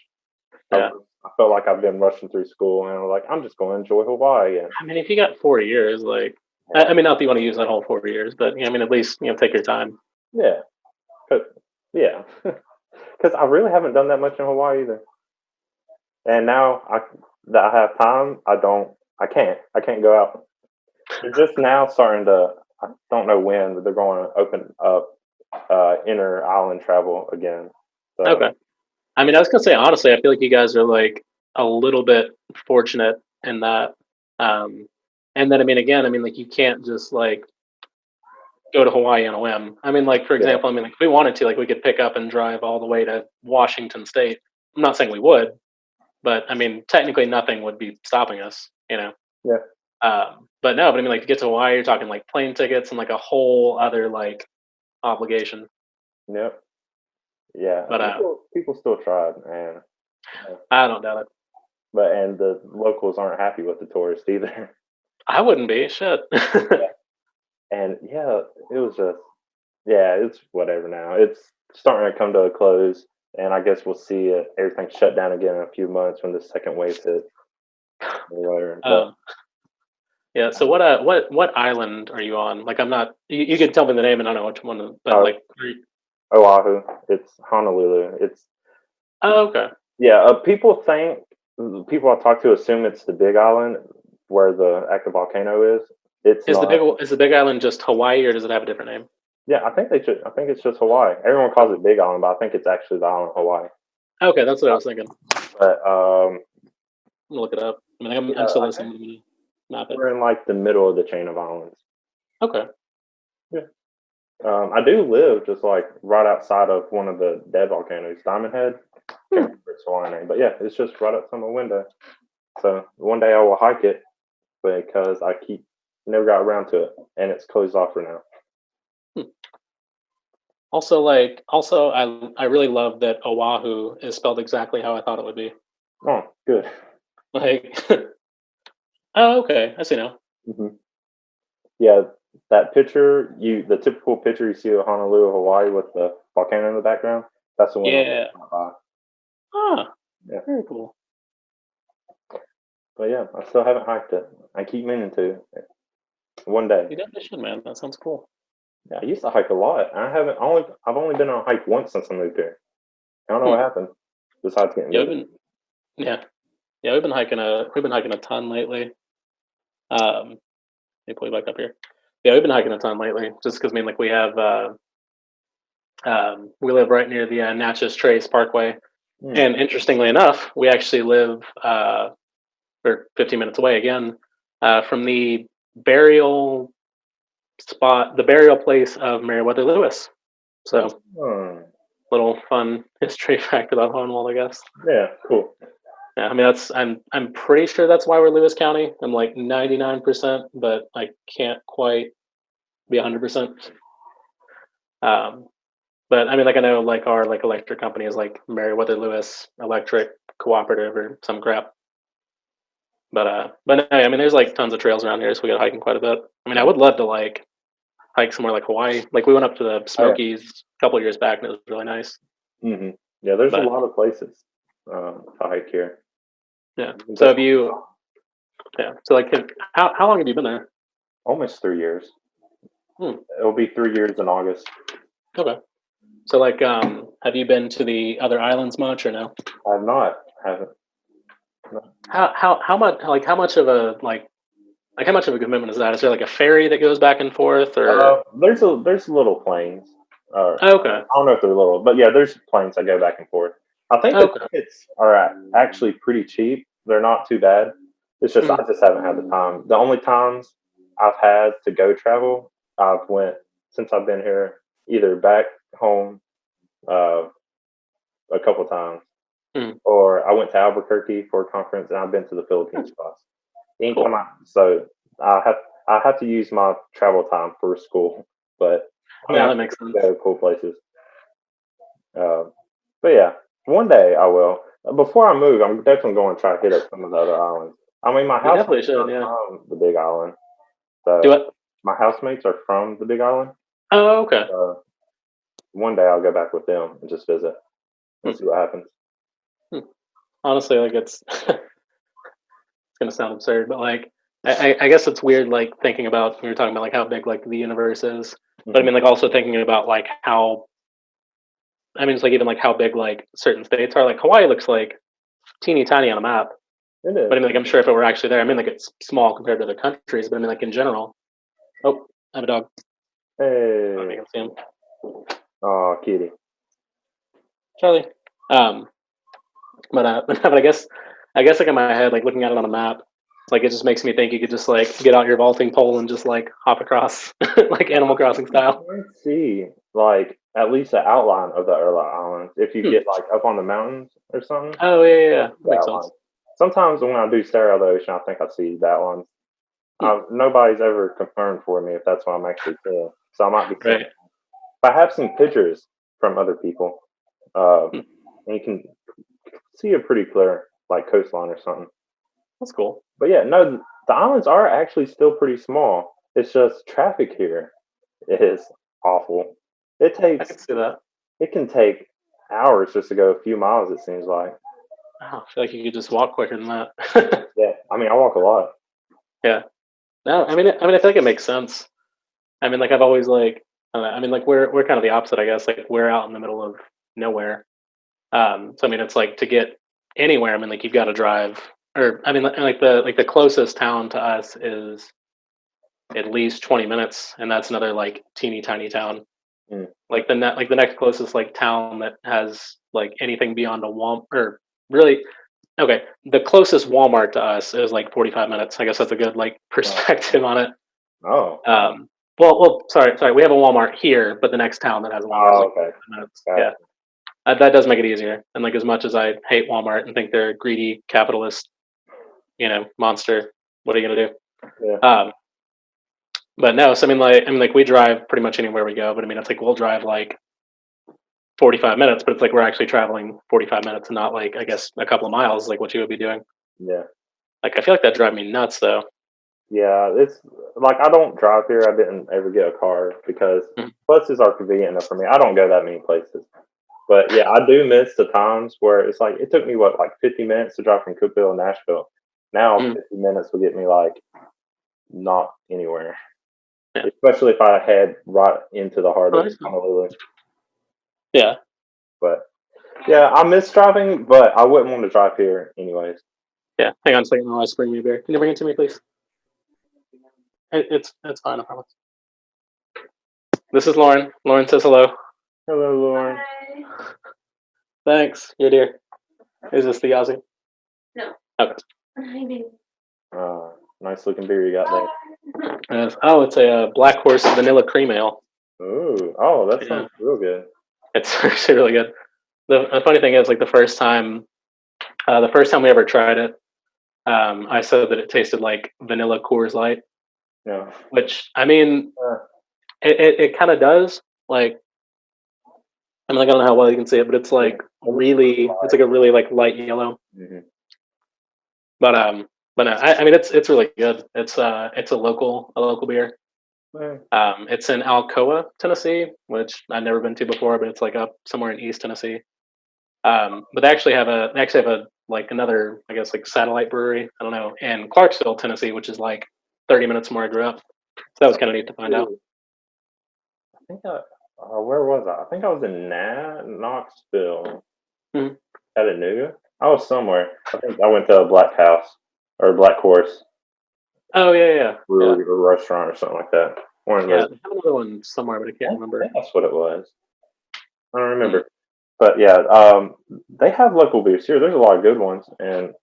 Yeah. I felt like I've been rushing through school, and I was like, I'm just going to enjoy Hawaii. And I mean, if you got 4 years, like, yeah, I mean, not that you want to use that whole 4 years, but I mean, at least take your time. yeah, 'cause- yeah, because I really haven't done that much in Hawaii either. And now that I have time, I can't go out. They're just now starting to. I don't know when, but they're going to open up inner island travel again. So Okay. I mean, I was gonna say honestly, I feel like you guys are like a little bit fortunate in that. Um, and then I mean, again, I mean, like you can't just like go to Hawaii on a whim. I mean, like for yeah, example, I mean, like if we wanted to, like we could pick up and drive all the way to Washington State. I'm not saying we would, but I mean, technically, nothing would be stopping us. yeah, But no, but I mean, like to get to Hawaii, you're talking like plane tickets and like a whole other like obligation. yep, yeah. But People still tried, and I don't doubt it. but the locals aren't happy with the tourists either. I wouldn't be shit. And yeah, it was just yeah, it's whatever now. It's starting to come to a close, and I guess we'll see everything shut down again in a few months when the second wave hits. Or whatever. But um, Yeah. So what island are you on? Like I'm not. You can tell me the name and I don't know which one. But uh, like, Oahu, it's Honolulu. It's oh, okay. yeah. People I talk to assume it's the Big Island where the active volcano is. It's not. Is the Big Island just Hawaii or does it have a different name? Yeah, I think they should. I think it's just Hawaii. Everyone calls it Big Island, but I think it's actually the island of Hawaii. Okay, that's what I was thinking. But I'm gonna look it up. I mean, I'm yeah, still I think listening. I'm gonna map it. we're in like the middle of the chain of islands. Okay. Yeah. I do live just like right outside of one of the dead volcanoes, Diamond Head. Can't Hmm. remember its Hawaiian name, but yeah, it's just right outside my window. So one day I will hike it because I keep never got around to it, and it's closed off for now. Hmm. Also, I really love that Oahu is spelled exactly how I thought it would be. Oh, good. Like, oh, okay, I see now. hmm Yeah, that picture, the typical picture you see of Honolulu, Hawaii, with the volcano in the background. That's the one I'm Yeah. talking about. Ah, Yeah, very cool. but yeah, I still haven't hiked it. I keep meaning to one day. You definitely should, man. That sounds cool. Yeah, I used to hike a lot. I've only been on a hike once since I moved here. I don't know Hmm. what happened besides getting Yeah, busy. yeah, yeah. We've been hiking a ton lately. Let me pull you back up here. Yeah, we've been hiking a ton lately, just because I mean, like we live right near the Natchez Trace Parkway, Hmm. and interestingly enough, we actually live we're 15 minutes away again from the burial place of Meriwether Lewis. So, Hmm. little fun history fact about Hohenwald, I guess. Yeah, cool. Yeah, I mean I'm pretty sure that's why we're Lewis County. I'm like 99%, but I can't quite be 100%. Um, but I mean, like I know, like our like electric company is like Meriwether Lewis Electric Cooperative or some crap. But no, I mean, there's like tons of trails around here, so we got hiking quite a bit. I mean, I would love to like hike somewhere like Hawaii. Like we went up to the Oh, yeah. Smokies a couple of years back, and it was really nice. Yeah, there's a But lot of places to hike here. Yeah. So have you? Yeah. So like, how long have you been there? Almost 3 years. Hmm. It'll be 3 years in August. Okay. So like, have you been to the other islands much or no? I've not. Haven't. No. How much how much of a how much of a commitment is that? Is there like a ferry that goes back and forth or? There's little planes. Oh, okay. I don't know if they're little, but yeah, there's planes that go back and forth. I think the Okay. tickets are actually pretty cheap. They're not too bad. It's just I Mm. just haven't had the time. The only times I've had to go travel, I've went since I've been here either back home uh, a couple times, Mm. or I went to Albuquerque for a conference, and I've been to the Philippines twice. Cool. So I have to use my travel time for school, but I mean Yeah, I that can makes sense. go to cool places. Uh, but yeah, one day I will. Before I move, I'm definitely going to try to hit up some of the other islands. I mean, my You definitely housemates should. are Yeah. from the Big Island, Do so it. my housemates are from the Big Island. Oh, okay. One day I'll go back with them and just visit Hmm. and see what happens. Honestly, like it's gonna sound absurd, but like I guess it's weird like thinking about we were talking about like how big like the universe is. But I Mhm. mean like also thinking about like how I mean it's like even like how big like certain states are. Like Hawaii looks like teeny tiny on a map. It But I is. mean like I'm sure if it were actually there, I mean like it's small compared to other countries, but I mean like in general. Oh, I have a dog. I Hey, can see him. oh, kitty. Charlie. Um but I guess like in my head, like looking at it on a map, like it just makes me think you could just like get out your vaulting pole and just like hop across like Animal Crossing You style. can see like at least the outline of the Erla Islands if you Hmm. get like up on the mountains or something. Oh yeah. That The makes outline. sense. Sometimes when I do stare at the ocean, I think I see that one. Hmm. Nobody's ever confirmed for me if that's what I'm actually seeing, so I might be seeing. Right. But I have seen pictures from other people, Hmm. and you can see a pretty clear like coastline or something. That's cool. But yeah, no, the islands are actually still pretty small. It's just traffic here is awful. It I takes can see that. it can take hours just to go a few miles. It seems like. Oh, I feel like you could just walk quicker than that. Yeah, I mean, I walk a lot. Yeah. No, I feel like it makes sense. I mean, like I've always like, I mean, like we're kind of the opposite, I guess. Like we're out in the middle of nowhere. So I mean, it's like to get anywhere. I mean, like you've got to drive, or I mean, like the closest town to us is at least 20 minutes, and that's another like teeny tiny town. Mm. Like the next closest like town that has like anything beyond a Walmart or really okay, the closest Walmart to us is like 45 minutes. I guess that's a good like Oh, perspective on it. oh, Um, well, sorry, we have a Walmart here, but the next town that has a Walmart is like okay. 45 minutes. Gotcha. Yeah, that does make it easier. And like as much as I hate Walmart and think they're a greedy capitalist, monster, what are you gonna Yeah. do? But no, so I mean like we drive pretty much anywhere we go, but I mean it's like we'll drive like 45 minutes, but it's like we're actually traveling 45 minutes and not like I guess a couple of miles like what you would be doing. Yeah. Like I feel like that drive me nuts though. Yeah. It's like I don't drive here. I didn't ever get a car because Mhm. buses are convenient enough for me. I don't go that many places. But yeah, I do miss the times where it's like it took me what like 50 minutes to drive from Cookville to Nashville. Now Mhm. 50 minutes will get me like not anywhere, Yeah. especially if I head right into the heart Oh, of nice. Honolulu. Yeah. But yeah, I miss driving, but I wouldn't want to drive here anyways. Yeah. Hang on a second. I'll bring me a beer. Can you bring it to me, please? It's fine. I promise. This is Lauren. Lauren says hello. Hello, Lauren. Thanks. You're dear. Is this the Aussie? No. Okay. Nice looking beer you got Oh, it's a Black Horse Vanilla Cream Ale. there. Ooh, oh, that Yeah. sounds real good. It's actually really good. The funny thing is, like the first time we ever tried it, I said that it tasted like vanilla Coors Light, Yeah. which I mean, Uh, it kind of does. Like, I mean, like I don't know how well you can see it, but it's yeah. like it's like a really like light yellow. Mhm. But but no, I mean, it's really good. It's a local beer. Yeah. It's in Alcoa, Tennessee, which I've never been to before, but it's like up somewhere in East Tennessee. But they actually have a like another, I guess, like satellite brewery. I don't know, in Clarksville, Tennessee, which is like 30 minutes from where I grew up. So that was kind of neat to find out. I think where was I? I think I was in Knoxville, Mhm. Chattanooga. I was somewhere. I think I went to a Black House or Black Horse Oh yeah. brewery or restaurant or something like that. One of Yeah, those. they have another one somewhere, but I can't I remember. think that's what it was. I don't remember. But yeah, they have local beers here. There's a lot of good ones, and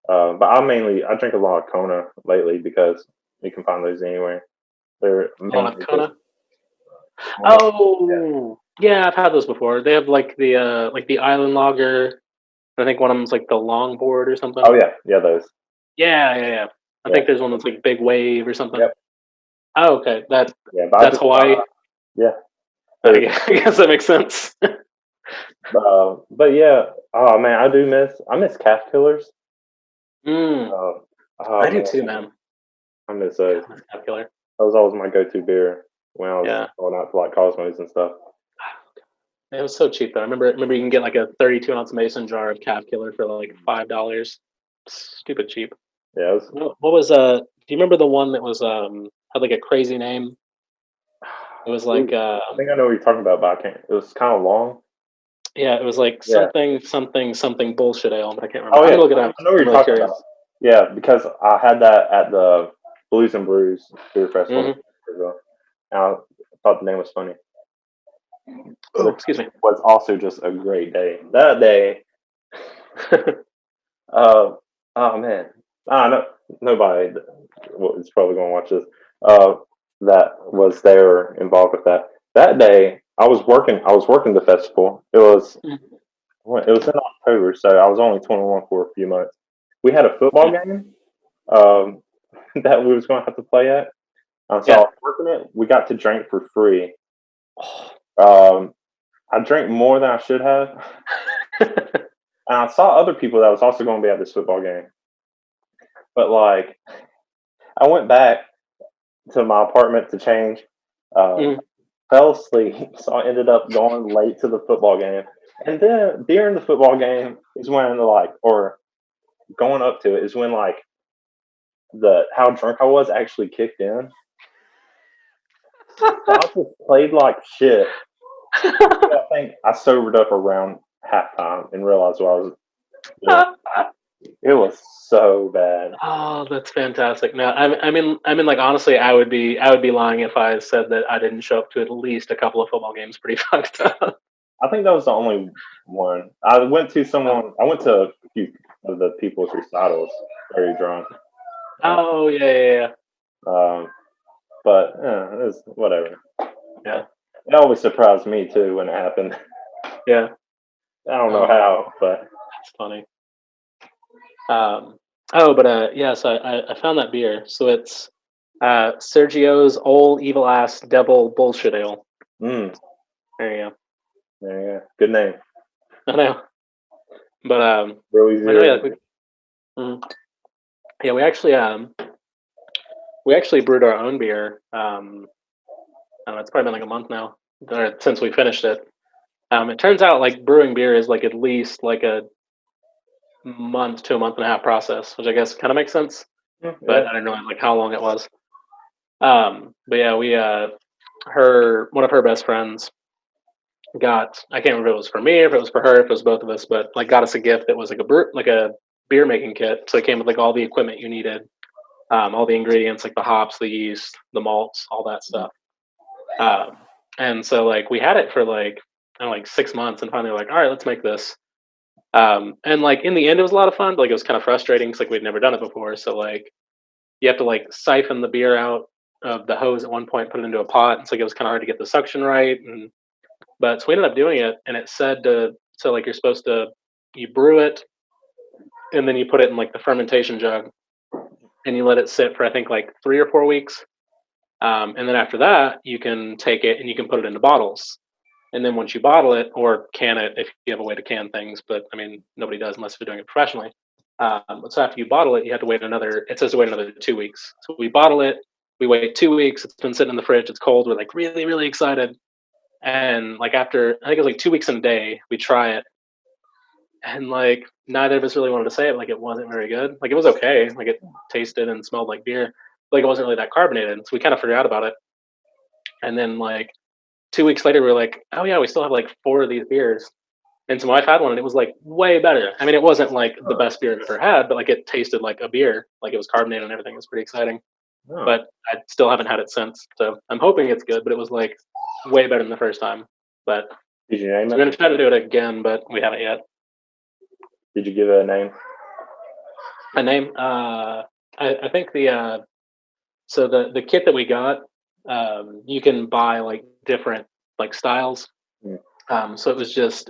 but I drink a lot of Kona lately because you can find those anywhere. They're mainly just Kona. Kona. Oh, yeah, I've had those before. They have like the Island Lager. I think one of them's like the Longboard or something. Oh yeah, those. Yeah. I Yeah. think there's one that's like Big Wave or something. Yep. Oh, okay. Yeah, but That's Hawaii. yeah. I guess that makes sense. But yeah, oh man, I miss calf killers. Mm, Oh I do man, too, man. I miss those. That's killer. That was always my go-to beer when I was Yeah. going out to like Cosmos and stuff. It was so cheap though. I remember you can get like a 32-ounce mason jar of calf killer for like $5. Stupid cheap. Yeah, it was, What was do you remember the one that was had like a crazy name? It was like I think I know what you're talking about, but I can't. It was kind of long. yeah, it was like Yeah. something bullshit ale, but I can't remember. Oh I'm yeah, gonna look it up. I know what I'm you're really talking curious. about. Yeah, because I had that at the Blues and Brews Beer Festival. Mhm. And I thought the name was funny. Oh, excuse me. Was also just a great day. That day, oh man, no, nobody is probably going to watch this. That was there involved with that. That day, I was working. I was working the festival. It was Mhm. in October, so I was only 21 for a few months. We had a football game um, that we was going to have to play at. So I was working it. We got to drink for free. I drank more than I should have. And I saw other people that was also going to be at this football game. But like, I went back to my apartment to change, Mhm. fell asleep, so I ended up going late to the football game. And then during the football game is when or going up to it is when the how drunk I was actually kicked in. So I just played like shit. I think I sobered up around halftime and realized what I was doing. It was so bad. Oh, that's fantastic. No, I mean, like honestly, I would be lying if I said that I didn't show up to at least a couple of football games pretty fucked up. I think that was the only one. I went to a few of the people's recitals very drunk. Oh yeah. Um, but it was whatever. Yeah. It always surprised me too when it happened. Yeah. I don't know how, but That's funny. Yeah, so I found that beer. So it's Sergio's Old Evil Ass Devil Bullshit Ale. mm, There you go. there you go. Good name. I know. But Really I know, zero. yeah, we actually brewed our own beer. I don't know, it's probably been like a month now or since we finished it. It turns out like brewing beer is like at least like a month to a month and a half process, which I guess kind of makes sense. But Yeah. I don't know like how long it was. But yeah, we one of her best friends I can't remember if it was for me, if it was for her, if it was both of us, but like got us a gift that was like a beer making kit. So it came with like all the equipment you needed, all the ingredients like the hops, the yeast, the malts, all that stuff. And so like we had it for like I don't know, like 6 months, and finally we're like, all right, let's make this. And like in the end, it was a lot of fun. But, like it was kind of frustrating because like we'd never done it before. So like you have to like siphon the beer out of the hose at one point, put it into a pot. And so like, it was kind of hard to get the suction right. But so we ended up doing it, and it said so like you're supposed to you brew it, and then you put it in like the fermentation jug, and you let it sit for I think like 3 or 4 weeks. And then after that, you can take it and you can put it into bottles. And then once you bottle it or can it, if you have a way to can things, but I mean, nobody does unless you're doing it professionally. But so after you bottle it, you have to wait it says to wait another 2 weeks. So we bottle it, we wait 2 weeks, it's been sitting in the fridge, it's cold, we're like really, really excited. And like after, I think it was like 2 weeks and a day, we try it. and like neither of us really wanted to say it. Like it wasn't very good. Like it was okay. Like it tasted and smelled like beer. Like it wasn't really that carbonated. So we kind of forgot about it. And then like 2 weeks later, we were like, oh yeah, we still have like 4 of these beers. And so my wife had one, and it was like way better. I mean, it wasn't like the best beer I've ever had, but like it tasted like a beer. Like it was carbonated and everything. It was pretty exciting. Oh, But I still haven't had it since. So I'm hoping it's good. But it was like way better than the first time. But did you name so we're it? gonna try to do it again, but we haven't yet. Did you give it a name? A name? I think so the kit that we got, you can buy like different like styles. Mm. So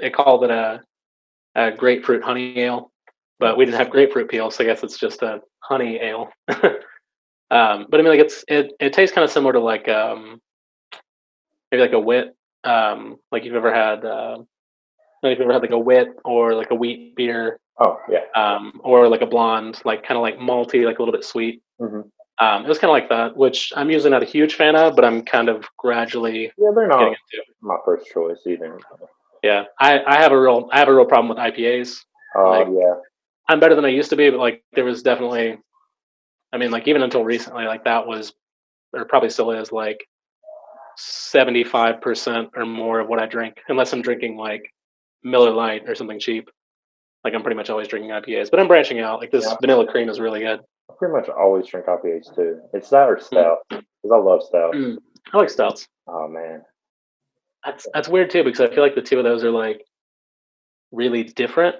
it called it a grapefruit honey ale, but we didn't have grapefruit peel, so I guess it's just a honey ale. But I mean, like it tastes kind of similar to like maybe like a wit. Like you've ever had, if you've ever had like a wit or like a wheat beer, Oh, yeah. or like a blonde, like kind of like malty, like a little bit sweet. Hmm. It was kind of like that, which I'm usually not a huge fan of, but I'm kind of gradually Yeah, they're getting not into. my first choice either. Yeah, I have a real problem with IPAs. Like Yeah. I'm better than I used to be, but like there was definitely, I mean, like even until recently, like that was, or probably still is, like 75% or more of what I drink, unless I'm drinking like Miller Lite or something cheap. Like I'm pretty much always drinking IPAs, but I'm branching out. Like Yeah, this vanilla cream is really good. I pretty much always drink IPAs too. It's that or Mm. stout because I love stout. Mm. I like stouts. Oh man. That's weird too because I feel like the two of those are like really different,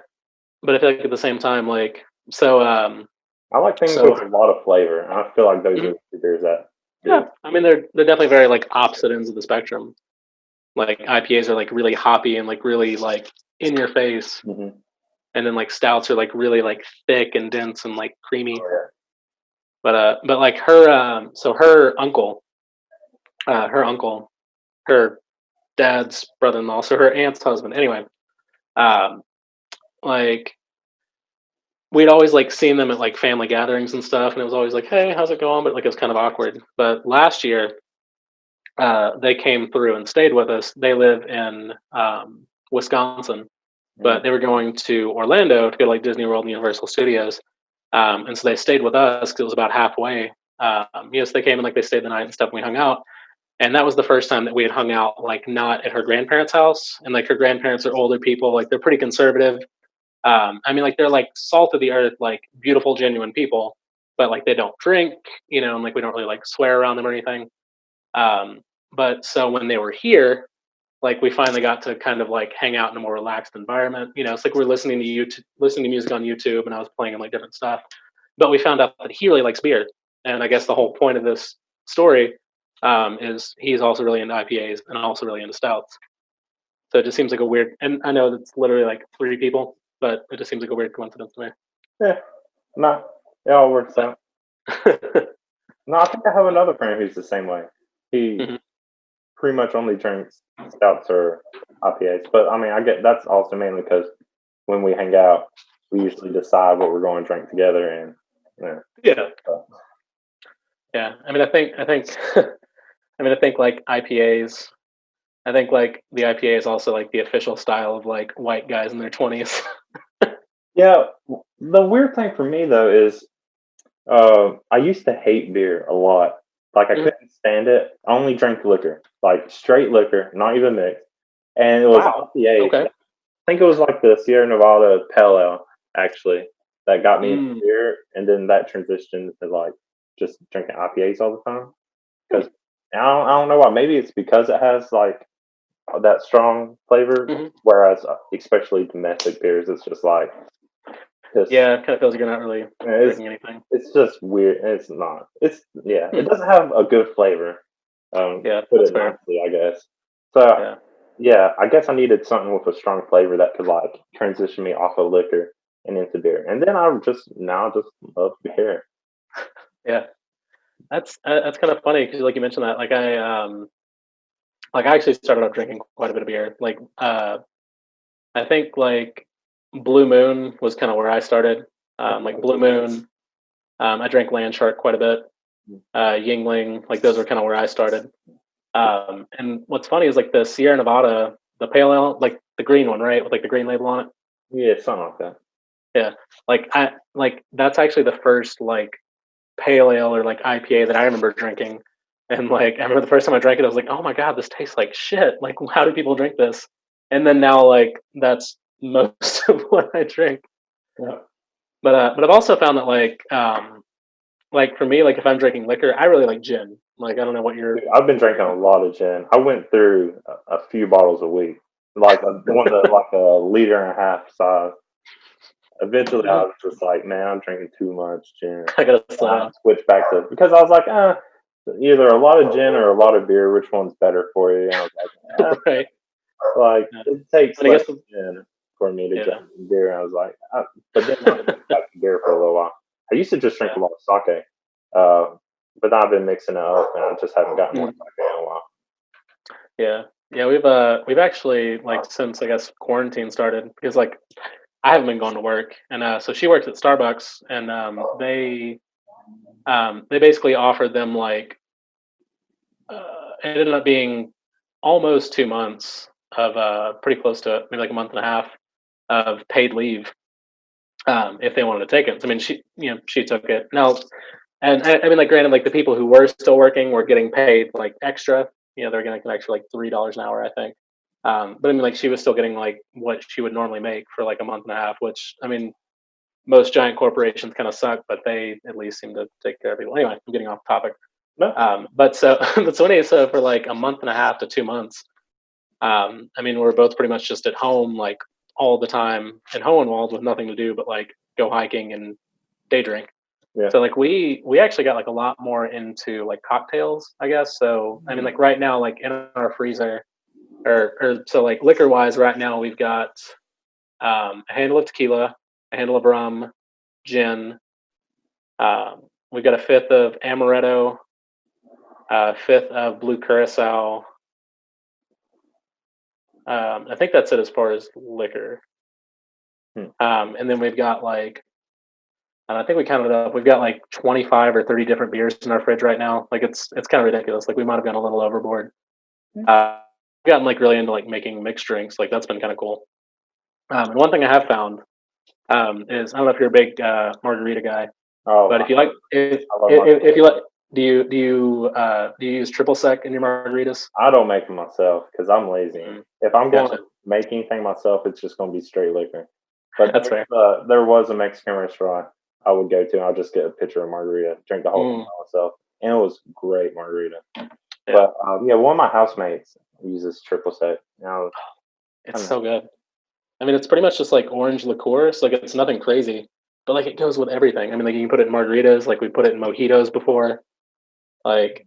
but I feel like at the same time, like so I like things so with a lot of flavor, and I feel like those mhm. are the beers that Yeah, do. I mean they're definitely very like opposite ends of the spectrum. Like IPAs are like really hoppy and like really like in your face, Hmm. and then like stouts are like really like thick and dense and like creamy. Oh, yeah. But like her so her uncle, her dad's brother-in-law, so her aunt's husband. Anyway, um, like we'd always like seen them at like family gatherings and stuff, and it was always like, "Hey, how's it going?" But like it was kind of awkward. But last year, they came through and stayed with us. They live in Wisconsin, but Mm. they were going to Orlando to go to like Disney World and Universal Studios, and so they stayed with us because it was about halfway. Yes, they came and like they stayed the night and stuff. And we hung out, and that was the first time that we had hung out like not at her grandparents' house. And like her grandparents are older people, like they're pretty conservative. I mean, like they're like salt of the earth, like beautiful, genuine people, but like they don't drink, and like we don't really like swear around them or anything. Um, but so when they were here, like we finally got to kind of like hang out in a more relaxed environment. It's like we're listening to music on YouTube, and I was playing like different stuff. But we found out that he really likes beer, and I guess the whole point of this story is he's also really into IPAs and also really into stouts. So it just seems like a weird, and I know it's literally like 3 people, but it just seems like a weird coincidence to Yeah. No, it all works me. out. No, I think I have another friend who's the same way. He Mhm. pretty much only drinks stouts or IPAs. But I mean, I get that's also mainly because when we hang out, we usually decide what we're going to drink together, and Yeah, so, yeah. I mean, I think, I think like IPAs. I think like the IPA is also like the official style of like white guys in their 20s. yeah. The weird thing for me though is I used to hate beer a lot. Like I Mhm. couldn't stand it. I only drank liquor, like straight liquor, not even mixed. And it was Wow. IPA. Okay. I think it was like the Sierra Nevada Pale Ale actually that got me into Mm. beer, and then that transitioned to like just drinking IPAs all the time. Hmm. Because I don't know why. Maybe it's because it has like that strong flavor, Mhm. whereas especially domestic beers, it's just like just Yeah, it kind of feels like you're not really it's drinking anything. it's just weird. It's not. It's yeah. It Hmm. doesn't have a good flavor. Yeah, Put that's it fair. nicely, I guess. So Yeah. yeah, I guess I needed something with a strong flavor that could like transition me off of liquor and into beer, and then I just love beer. Yeah. That's kind of funny because like you mentioned that like I actually started out drinking quite a bit of beer. Like I think like Blue Moon was kind of where I started. Like Blue Moon, I drank Land Shark quite a bit. Yingling, like those were kind of where I started. And what's funny is like the Sierra Nevada, the Pale Ale, like the green one, right, with like the green label on it. Yeah, something like that. Yeah, that's actually the first like pale ale or like IPA that I remember drinking. And like I remember the first time I drank it, I was like, "Oh my god, this tastes like shit! Like, how do people drink this?" And then now, like that's most of what I drink. Yeah. But I've also found that like for me, like if I'm drinking liquor, I really like gin. Like I don't know what you're. Dude, I've been drinking a lot of gin. I went through a few bottles a week, like one of like a liter and a half size. Eventually, I was just like, man, I'm drinking too much gin. I gotta slow I down. switched back to because I was like, either a lot of gin or a lot of beer. Which one's better for you? And I was Right. like Yeah. it takes And I less guess gin for me to yeah. drink beer. And I was like, but then I went back to beer for a little while. I used to just drink Yeah. a lot of sake, but now I've been mixing it up, and I just haven't gotten more Mm. sake in a while. Yeah. Yeah. We've actually like since I guess quarantine started because like I haven't been going to work and so she works at Starbucks and they basically offered them like it ended up being almost 2 months of pretty close to it, maybe like a month and a half of paid leave if they wanted to take it. So, I mean, she took it. Now, and I mean, like, granted, like the people who were still working were getting paid like extra. They're getting like extra like $3 an hour, I think. But I mean, like, she was still getting like what she would normally make for like a month and a half, which I mean, most giant corporations kind of suck, but they at least seem to take care of people. Anyway, I'm getting off topic. No, But so, but so anyway, so for like a month and a half to 2 months, I mean, we're both pretty much just at home, like all the time in Hohenwald with nothing to do but like go hiking and day drink. yeah, So like we actually got like a lot more into like cocktails, I guess. So I mean, like right now, like in our freezer, or so like liquor wise, right now we've got a handle of tequila, a handle of rum, gin. We've got a fifth of amaretto, a fifth of blue curacao. I think that's it as far as liquor. hmm. And then we've got like, and I think we counted it up. We've got like 25 or 30 different beers in our fridge right now. Like it's kind of ridiculous. Like we might have gone a little overboard. I've gotten like really into like making mixed drinks. Like that's been kind of cool. And one thing I have found is I don't know if you're a big margarita guy, Oh, but if you like, I love if you like, do you use triple sec in your margaritas? I don't make them myself because I'm lazy. Mm, If I'm going gotcha. to make anything myself, it's just going to be straight liquor. But That's fair. there was a Mexican restaurant I would go to, and I'll just get a pitcher of margarita, drink the whole thing Mm, by myself, and it was great margarita. yeah, But yeah, one of my housemates uses triple sec. Now, it's so good. I mean, it's pretty much just like orange liqueur. So like it's nothing crazy, but like it goes with everything. I mean, like you can put it in margaritas, like we put it in mojitos before. Like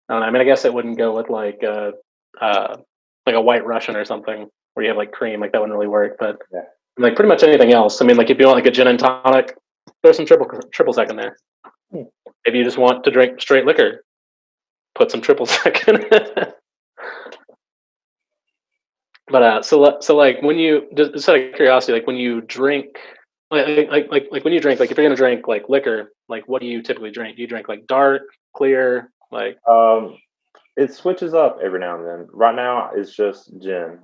I don't know. I mean, I guess it wouldn't go with uh like a white Russian or something where you have like cream. Like that wouldn't really work. But yeah, like pretty much anything else. I mean, like if you want like a gin and tonic, throw some triple sec in there. hmm, If you just want to drink straight liquor, put some triple sec in it. But so like when you just out of curiosity, like when you drink, like when you drink, like if you're gonna drink like liquor, like what do you typically drink? Do you drink like dark, clear, like um, it switches up every now and then. Right now, it's just gin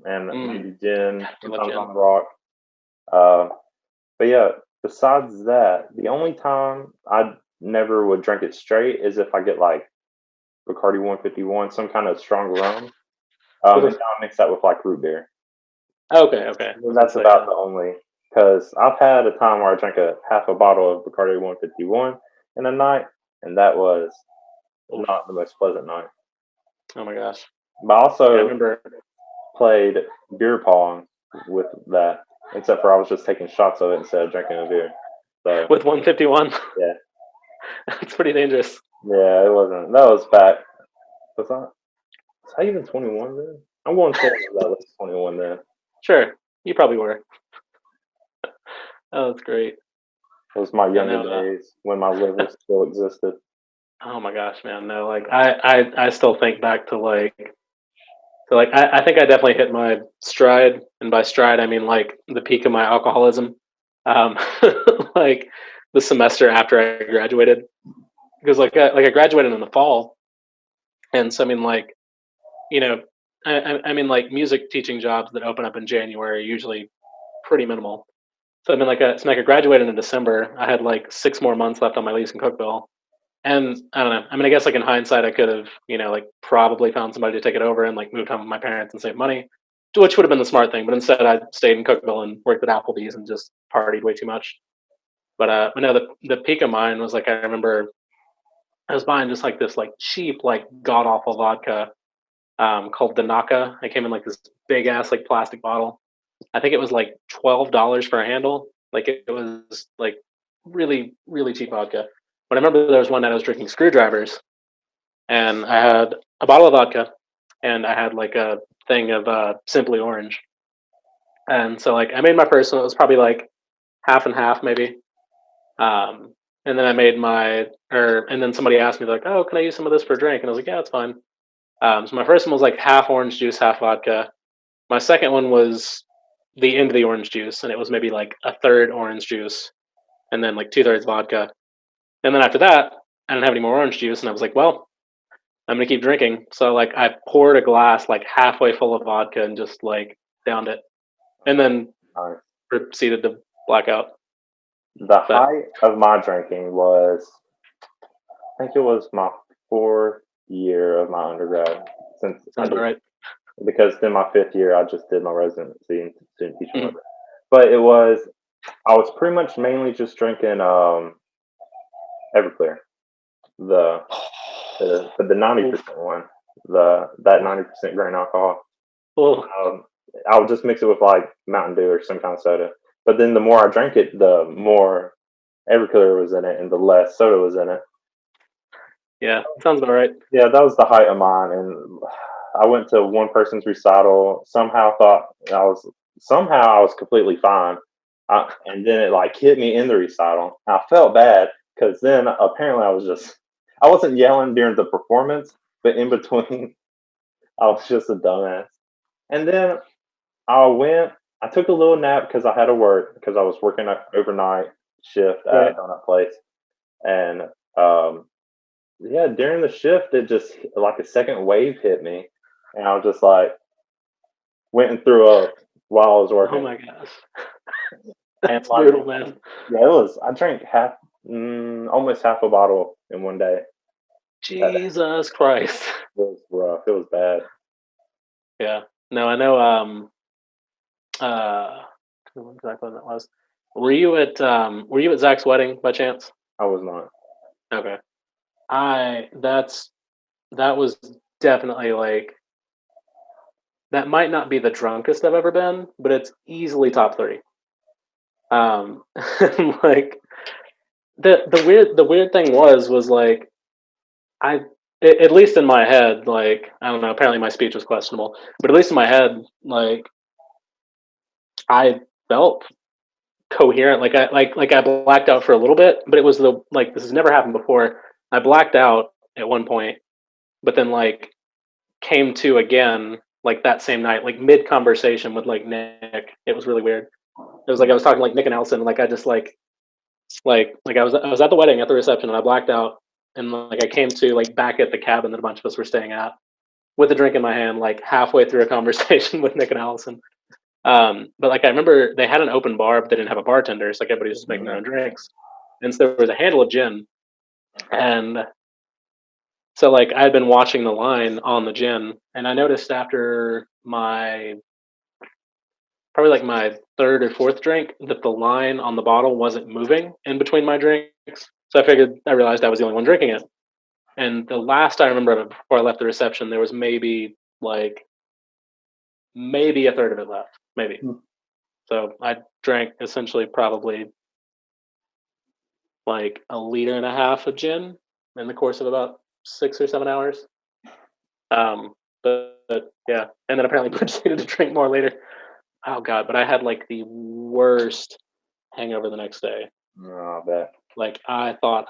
and mm, maybe gin, I love sometimes gin. on the rock. Uh, but yeah, besides that, the only time I never would drink it straight is if I get like Bacardi 151, some kind of strong rum. And now I mix that with like root beer. Okay. I And was gonna that's say about the only, because I've had a time where I drank a half a bottle of Bacardi 151 in a night, and that was oof. not the most pleasant night. Oh my gosh. But I Yeah, I also remember played beer pong with that, except for I was just taking shots of it instead of drinking a beer. So with 151. yeah, It's pretty dangerous. yeah, it wasn't. That was back. Was I even 21 then? I'm going to say I was at least 21 then. Sure, you probably were. Oh, that's great. It was my Yeah, younger no. days when my liver still existed. Oh my gosh, man. No, like I still think back to like I think I definitely hit my stride, and by stride I mean like the peak of my alcoholism. Um, like the semester after I graduated, because like I graduated in the fall, and so I mean like you know I mean like music teaching jobs that open up in January are usually pretty minimal. So I graduated in December. I had like 6 more months left on my lease in Cookville. And I don't know. I mean, I guess like in hindsight, I could have, like probably found somebody to take it over and like moved home with my parents and save money, which would have been the smart thing. But instead, I stayed in Cookville and worked at Applebee's and just partied way too much. But no, the peak of mine was like I remember I was buying just like this like cheap like god awful vodka called the Naka. It came in like this big ass like plastic bottle. I think it was like $12 for a handle. Like it was like really really cheap vodka. But I remember there was one night I was drinking screwdrivers, and I had a bottle of vodka, and I had like a thing of Simply Orange, and so like I made my first one. It was probably like half and half maybe. And then I made and then somebody asked me like, "Oh, can I use some of this for a drink?" And I was like, "Yeah, it's fine." So my first one was like half orange juice, half vodka. My second one was the end of the orange juice, and it was maybe like a third orange juice, and then like 2/3 vodka. And then after that, I didn't have any more orange juice, and I was like, "Well, I'm gonna keep drinking." So like I poured a glass like halfway full of vodka and just like downed it, and then Nice. proceeded to black out. The But height of my drinking was, I think it was my 4th year of my undergrad, sounds all right. because then my 5th year I just did my residency in student teaching. Mhm. But I was pretty much mainly just drinking Everclear, the the 90% one, that 90% grain alcohol. Oh, I would just mix it with like Mountain Dew or some kind of soda. But then the more I drank it, the more Everclear was in it, and the less soda was in it. yeah, sounds about right. Yeah, that was the height of mine, and I went to one person's recital. Somehow I was completely fine, and then it like hit me in the recital. I felt bad because then apparently I wasn't yelling during the performance, but in between I was just a dumbass. And then I took a little nap because I had to work because I was working an overnight shift at Right. a donut place, and um, yeah, during the shift, it just like a second wave hit me, and I was just like went and threw up while I was Oh working. my gosh, And that's like, brutal, man. yeah, it was. I drank almost half a bottle in one day. That day. Jesus Christ. It was rough. It was bad. Yeah. No, I know. I don't know exactly when that was. Were you at Zach's wedding by chance? I was not. Okay. That was definitely like that might not be the drunkest I've ever been, but it's easily top 30. Like the weird thing was like I at least in my head, like I don't know, apparently my speech was questionable, but at least in my head, like I felt coherent. Like I blacked out for a little bit, but it was the like this has never happened before. I blacked out at one point, but then like came to again like that same night, like mid conversation with like Nick. It was really weird. It was like I was talking to, like Nick and Allison, like I just I was at the wedding at the reception and I blacked out and like I came to like back at the cabin that a bunch of us were staying at with a drink in my hand, like halfway through a conversation with Nick and Allison. But like I remember they had an open bar, but they didn't have a bartender, so like everybody was just making their own drinks. And so there was a handle of gin, and so like I had been watching the line on the gin, and I noticed after my probably like my third or fourth drink that the line on the bottle wasn't moving in between my drinks. So I realized I was the only one drinking it. And the last I remember of it before I left the reception, there was maybe a third of it left, maybe. So I drank essentially probably like a liter and a half of gin in the course of about 6 or 7 hours. But yeah, and then apparently proceeded to drink more later. Oh god, but I had like the worst hangover the next day. No, I bet. Like I thought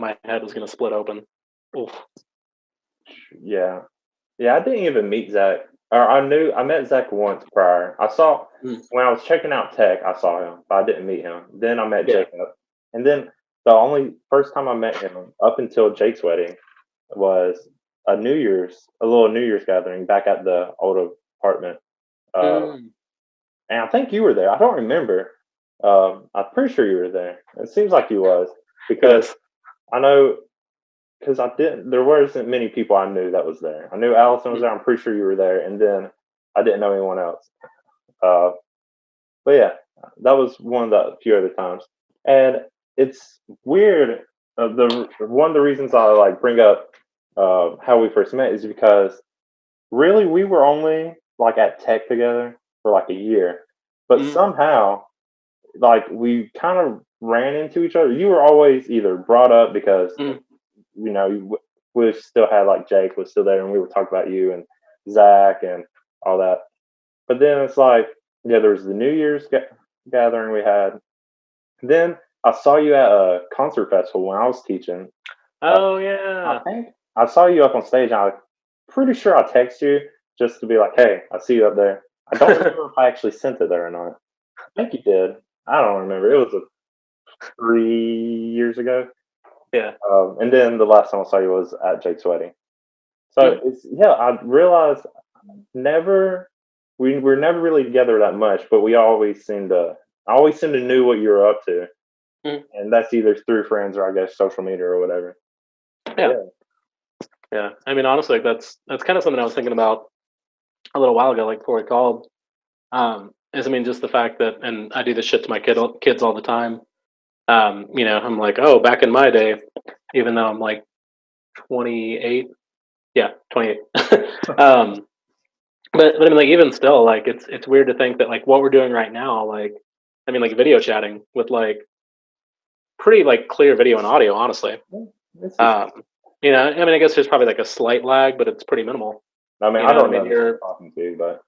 my head was gonna split open. Oof. Yeah, yeah. I didn't even meet Zach. Or I met Zach once prior. Mm. When I was checking out tech, I saw him, but I didn't meet him. Then I met Yeah. Jacob, and then the only first time I met him up until Jake's wedding was a little New Year's gathering back at the old apartment. Uh, Mm. and I think you were there. I don't remember. I'm pretty sure you were there. It seems like you was because Yes. I know because I didn't. There wasn't many people I knew that was there. I knew Allison was there. I'm pretty sure you were there, and then I didn't know anyone else. Uh, but yeah, that was one of the few other times, and it's weird. The one of the reasons I like bring up how we first met is because really we were only like at Tech together for like a year, but Mm, somehow like we kind of ran into each other. You were always either brought up because mm, we still had like Jake was still there, and we would talk about you and Zach and all that. But then it's like, yeah, there was the New Year's gathering we had. Then I saw you at a concert festival when I was teaching. Uh, oh I yeah. think I saw you up on stage. And I'm pretty sure I texted you just to be like, "Hey, I see you up there." I don't remember if I actually sent it there or not. I think you did. I don't remember. It was 3 years ago. Yeah. And then the last time I saw you was at Jake's wedding. So Mm, it's yeah, I realized never we were never really together that much, but we always seemed to I always seemed to knew what you were up to. mm, And that's either through friends or I guess social media or whatever. But yeah. yeah. Yeah. I mean, honestly, like, that's kind of something I was thinking about a little while ago, like before we called. Is I mean, just the fact that, and I do this shit to my kids all the time. I'm like, oh, back in my day, even though I'm like 28, yeah, 28. um, but I mean, like, even still, like, it's weird to think that like what we're doing right now, like, I mean, like video chatting with like pretty like clear video and audio, honestly. Yeah, this is Um, I mean, I guess there's probably like a slight lag, but it's pretty minimal. I mean, You I know what I don't mean? know who I'm You're talking to, but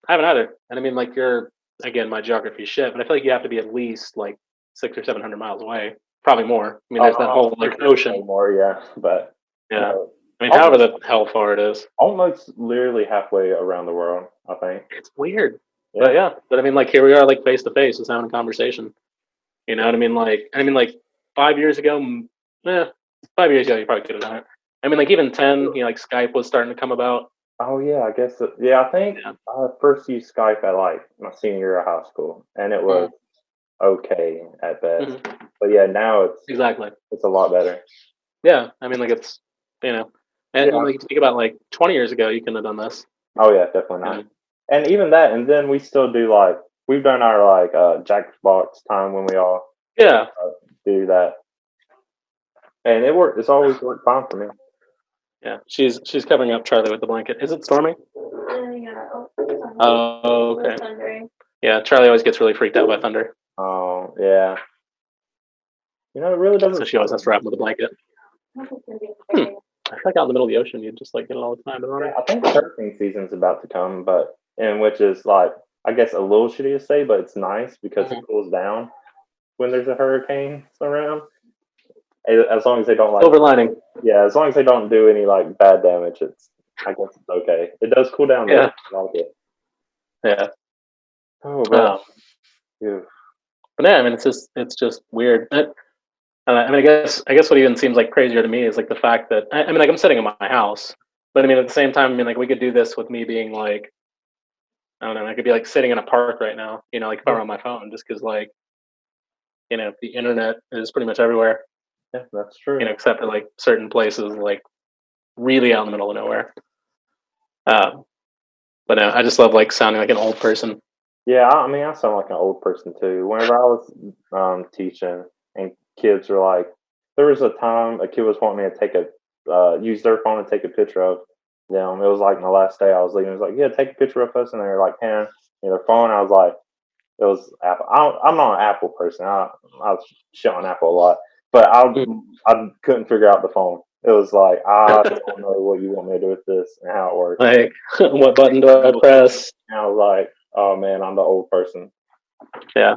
I haven't either, and I mean, like, you're again my geography shit, but I feel like you have to be at least like 600 or 700 miles away, probably more. I mean, there's that whole I'm like pretty sure it's ocean. way more, yeah. But Yeah, uh, I mean, however almost the hell far it is, almost literally halfway around the world, I think. it's weird. But Yeah. yeah, but I mean, like, here we are, like, face to face, just having a conversation. You know Yeah. what I mean? Like, 5 years ago, 5 years ago, you probably could have done it. I mean, like, even 10, like Skype was starting to come about. Oh yeah, I guess yeah, I think Yeah. I first used Skype at like my senior year of high school and it was okay at best. Hmm. But yeah, now Exactly. it's a lot better. Yeah. I mean, like, it's you know, and Yeah. like, if you think about like 20 years ago, you couldn't have done this. Oh yeah, definitely You not. know. And even that, and then we still do like we've done our like Jackbox time when we all Yeah. do that, and it worked. It's always worked fine for me. Yeah. She's covering up Charlie with the blanket. Is it storming? Yeah. Oh, okay. Thundering. Yeah. Charlie always gets really freaked out by thunder, Oh yeah, it really so doesn't. she always has to wrap him with a blanket. I feel like out in the middle of the ocean, you just like get it all the time. But Yeah, I think hurricane season's about to come, but and which is like I guess a little shitty to say, but it's nice because it Mhm. cools down when there's a hurricane around. As long as they don't like, Silver lining. yeah, as long as they don't do any like bad damage, I guess it's okay. It does cool down though. Yeah. I like it. Yeah. Oh, but Um, phew. but yeah, I mean, it's just weird. I mean, I guess what even seems like crazier to me is like the fact that I mean, like, I'm sitting in my house, but I mean, at the same time, I mean, like, we could do this with me being like, I don't know, I could be like sitting in a park right now, like if I Yeah, were on my phone, just because like the internet is pretty much everywhere, yeah, that's true. except at like certain places, like really out in the middle of nowhere. Um, but no, I just love like sounding like an old person. Yeah, I mean, I sound like an old person too. Whenever I was teaching, and kids were like, there was a time a kid was wanting me to take a use their phone and take a picture of them. It was like my last day I was leaving. It was like, yeah, take a picture of us, and they were like, hand me their phone. I was like, it was Apple. I'm not an Apple person. I shit on Apple a lot, but Mm. I couldn't figure out the phone. It was like I don't know what you want me to do with this and how it works. Like, what button do I press? And I was like, oh man, I'm the old person. Yeah,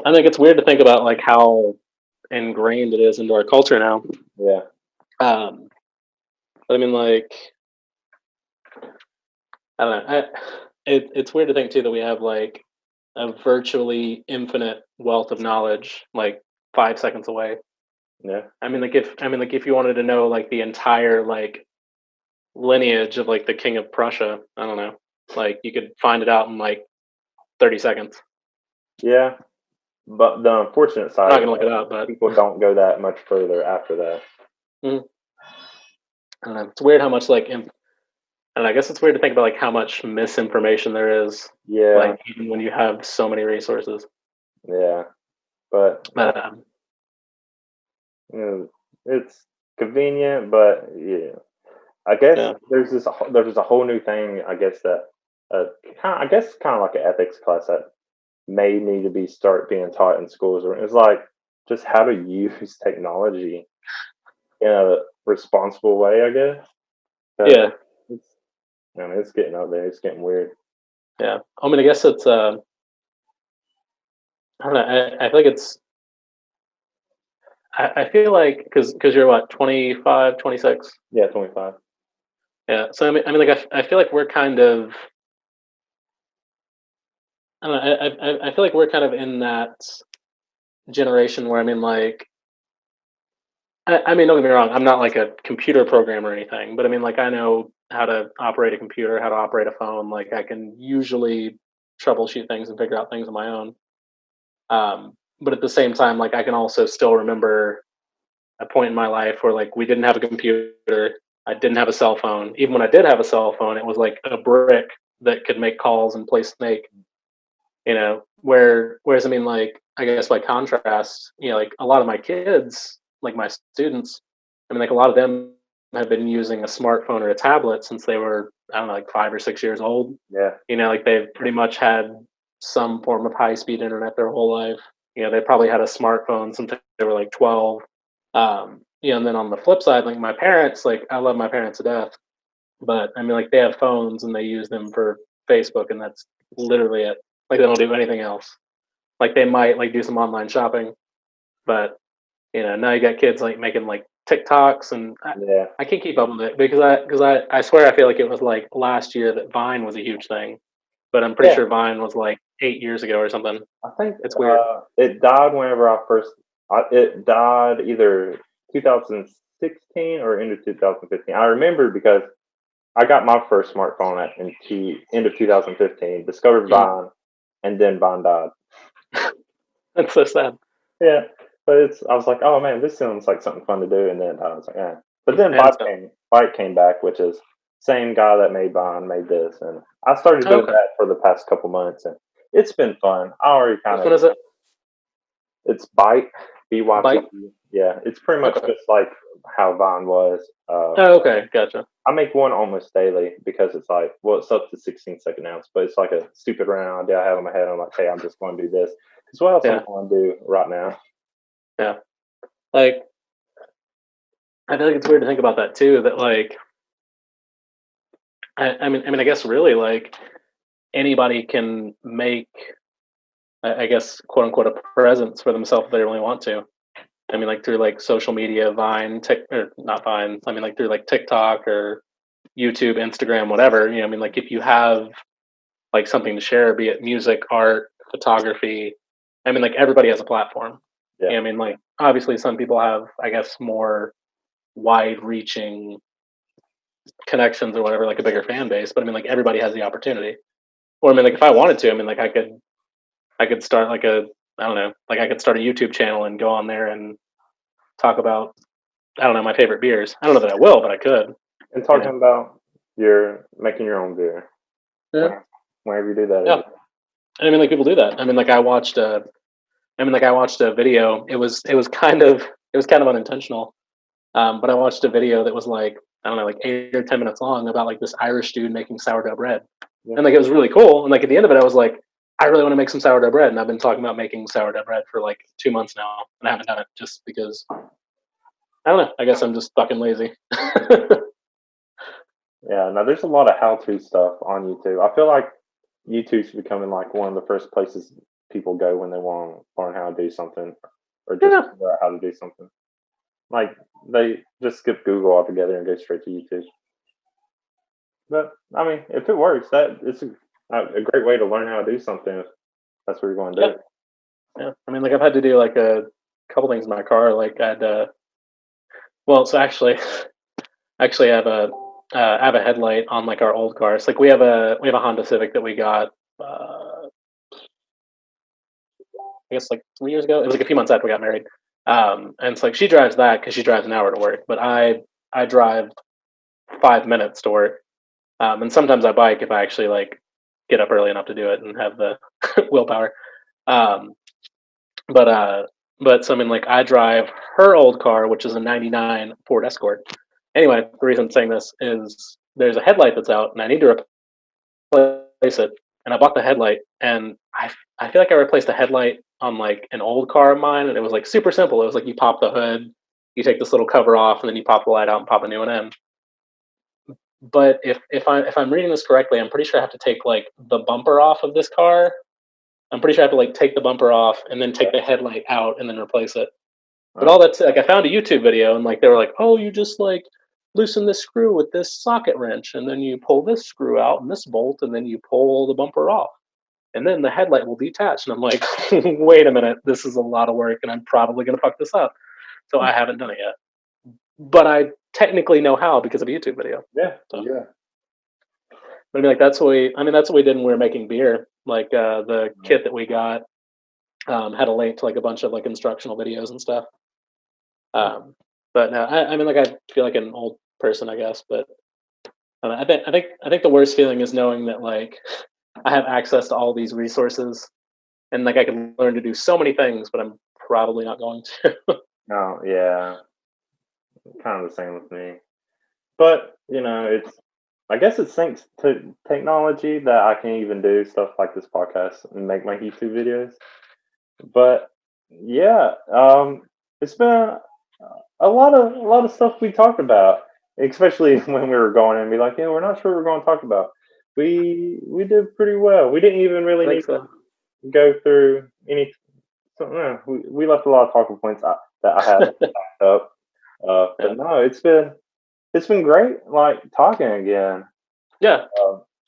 I think it's weird to think about like how ingrained it is into our culture now. Yeah. Um, but I mean, like, I don't know. It's weird to think too that we have like a virtually infinite wealth of knowledge, like 5 seconds away. Yeah. If you wanted to know like the entire like lineage of like the king of Prussia, I don't know, like you could find it out in like 30 seconds. Yeah, but the unfortunate I'm side not is gonna look it up, but people don't go that much further after that. I don't know. It's weird how much and I guess it's weird to think about like how much misinformation there is, Yeah, like even when you have so many resources. yeah, but But you know, it's convenient, but yeah, I guess yeah, there's a whole new thing. I guess that I guess kind of like an ethics class that may need to be start being taught in schools. It's like just how to use technology in a responsible way. I guess. 'Cause yeah, it's I mean, it's getting out there. It's getting weird. yeah. I mean, I guess it's I don't know. I feel like it's I feel like because you're what 25, 26. Yeah, 25. Yeah. So like I feel like we're kind of I don't know. I feel like we're kind of in that generation where like I mean, don't get me wrong. I'm not like a computer programmer or anything, but I mean, like I know how to operate a computer, how to operate a phone. Like I can usually troubleshoot things and figure out things on my own. But at the same time, like I can also still remember a point in my life where like we didn't have a computer, I didn't have a cell phone. Even when I did have a cell phone, it was like a brick that could make calls and play Snake. Whereas I mean, like I guess by contrast, like a lot of my kids, like my students, I mean, like a lot of them have been using a smartphone or a tablet since they were, I don't know, like 5 or 6 years old. Yeah, Like they've pretty much had some form of high speed internet their whole life. They probably had a smartphone since they were like 12. And then on the flip side, like my parents, like I love my parents to death, but I mean, like they have phones and they use them for Facebook, and that's literally it. Like they don't do anything else. Like they might like do some online shopping, but now you got kids like making like TikToks, and yeah, I can't keep up with it because I swear I feel like it was like last year that Vine was a huge thing, but I'm pretty yeah. sure Vine was like 8 years ago or something. I think It's weird. it died whenever I first. It died either 2016 or into 2015. I remember because I got my first smartphone at in end of 2015. Discovered Mm. Vine, and then Vine died. That's so sad. Yeah, but I was like, oh man, this sounds like something fun to do, and then I was like, yeah. But then And so, Bite came back, which is same guy that made Vine made this, and I started doing okay, that for the past couple months, and it's been fun. I already kind which of one is it? it's Byte, Bite. BYTE. Yeah, it's pretty much Okay. just like how Vine was. Oh, okay, gotcha. I make one almost daily because it's like, well, it's up to 16-second ounce, but it's like a stupid random idea I have in my head. I'm like, hey, I'm just going to do this. Because what else am I Yeah, going to do right now? yeah. Like I feel like it's weird to think about that too. That like I mean, I guess really like anybody can make, I guess, quote unquote, a presence for themselves if they really want to. I mean, like through like social media, Vine, or not Vine. I mean, like through like TikTok or YouTube, Instagram, whatever. I mean, like if you have like something to share, be it music, art, photography. I mean, like everybody has a platform. Yeah, I mean, like obviously some people have, I guess, more wide-reaching connections or whatever, like a bigger fan base. But I mean, like everybody has the opportunity. Or I mean, like if I wanted to, I mean, like I could start like I don't know, like I could start a YouTube channel and go on there and talk about, I don't know, my favorite beers. I don't know that I will, but I could. and You know. talking about your making your own beer. Yeah. Whenever you do that, Yeah. And I mean, like people do that. I mean, like I watched a video. It was kind of unintentional. But I watched a video that was like, I don't know, like 8 or 10 minutes long about like this Irish dude making sourdough bread. yeah, And like it was really cool. And like at the end of it, I was like, I really want to make some sourdough bread. And I've been talking about making sourdough bread for like 2 months now, and I haven't done it just because I don't know. I guess I'm just fucking lazy. yeah. Now there's a lot of how-to stuff on YouTube. I feel like YouTube's becoming like one of the first places people go when they want to learn how to do something, or just Yeah, figure out how to do something. Like they just skip Google altogether and go straight to YouTube. But I mean, if it works, that it's a great way to learn how to do something. If that's what you're going to yeah, do. yeah. I mean, like I've had to do like a couple things in my car. Like I had well, so actually I have a headlight on like our old cars. Like we have a Honda Civic that we got I guess like 3 years ago. It was like a few months after we got married. And it's like she drives that because she drives an hour to work, but I drive 5 minutes to work. And sometimes I bike if I actually like get up early enough to do it and have the willpower. Um, but so I mean, like I drive her old car, which is a '99 Ford Escort. Anyway, the reason I'm saying this is there's a headlight that's out, and I need to replace it. And I bought the headlight, and I feel like I replaced the headlight on like an old car of mine, and it was like super simple. It was like you pop the hood, you take this little cover off, and then you pop the light out and pop a new one in. But if I'm reading this correctly, I'm pretty sure I have to take like the bumper off of this car. I'm pretty sure I have to like take the bumper off and then take the headlight out and then replace it. But all that's like I found a YouTube video and like they were like, oh, you just like loosen this screw with this socket wrench and then you pull this screw out and this bolt and then you pull the bumper off and then the headlight will detach. And I'm like, wait a minute, this is a lot of work and I'm probably gonna fuck this up. So I haven't done it yet. But I technically know how because of a YouTube video. Yeah, So. yeah. But I mean, like that's what we. I mean, that's what we did when we were making beer. Like the kit that we got had a link to like a bunch of like instructional videos and stuff. But no, I mean, like I feel like an old person, I guess. But I think the worst feeling is knowing that like I have access to all these resources and like I can learn to do so many things, but I'm probably not going to. No, yeah, kind of the same with me. But I guess it's thanks to technology that I can even do stuff like this podcast and make my YouTube videos. But yeah, it's been a lot of stuff we talked about, especially when we were going and be like, yeah, we're not sure what we're going to talk about. We did pretty well. We didn't even really I need think so. to go through any. So, we left a lot of talking points that I had backed up. Yeah. But no, it's been great, like talking again. Yeah.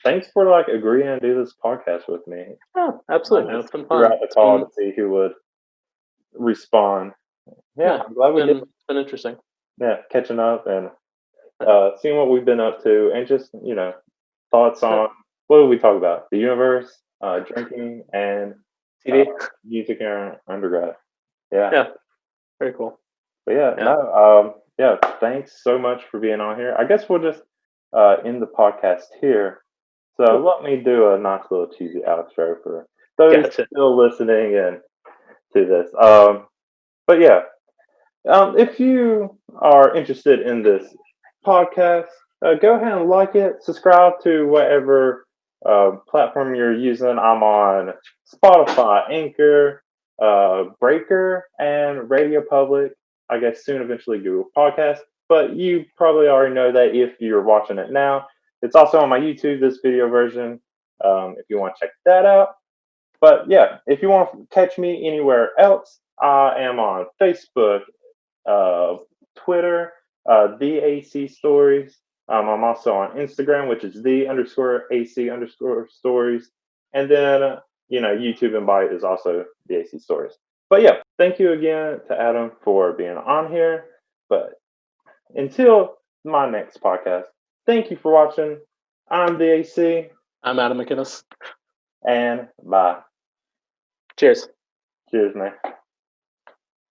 Thanks for like agreeing to do this podcast with me. Oh, absolutely. Just It's been fun. throughout the call to see who would respond. Yeah, I'm glad we did. It's been interesting. Yeah, catching up and seeing what we've been up to, and just thoughts on what did we talk about? The universe, drinking, and TV. music in undergrad. Yeah. Yeah. Very cool. But yeah, Yeah. no, yeah. Thanks so much for being on here. I guess we'll just end the podcast here. So let me do a nice little cheesy outro for those Gotcha. still listening and to this. But yeah, if you are interested in this podcast, go ahead and like it. Subscribe to whatever platform you're using. I'm on Spotify, Anchor, Breaker, and Radio Public. I guess soon, eventually, Google Podcast. But you probably already know that if you're watching it now. It's also on my YouTube, this video version, if you want to check that out. But yeah, if you want to catch me anywhere else, I am on Facebook, Twitter, the AC Stories. I'm also on Instagram, which is the_AC_stories. And then, YouTube and Byte is also the AC Stories. But yeah, thank you again to Adam for being on here. But until my next podcast, thank you for watching. I'm the AC. I'm Adam McInnes. And bye. Cheers. Cheers, man.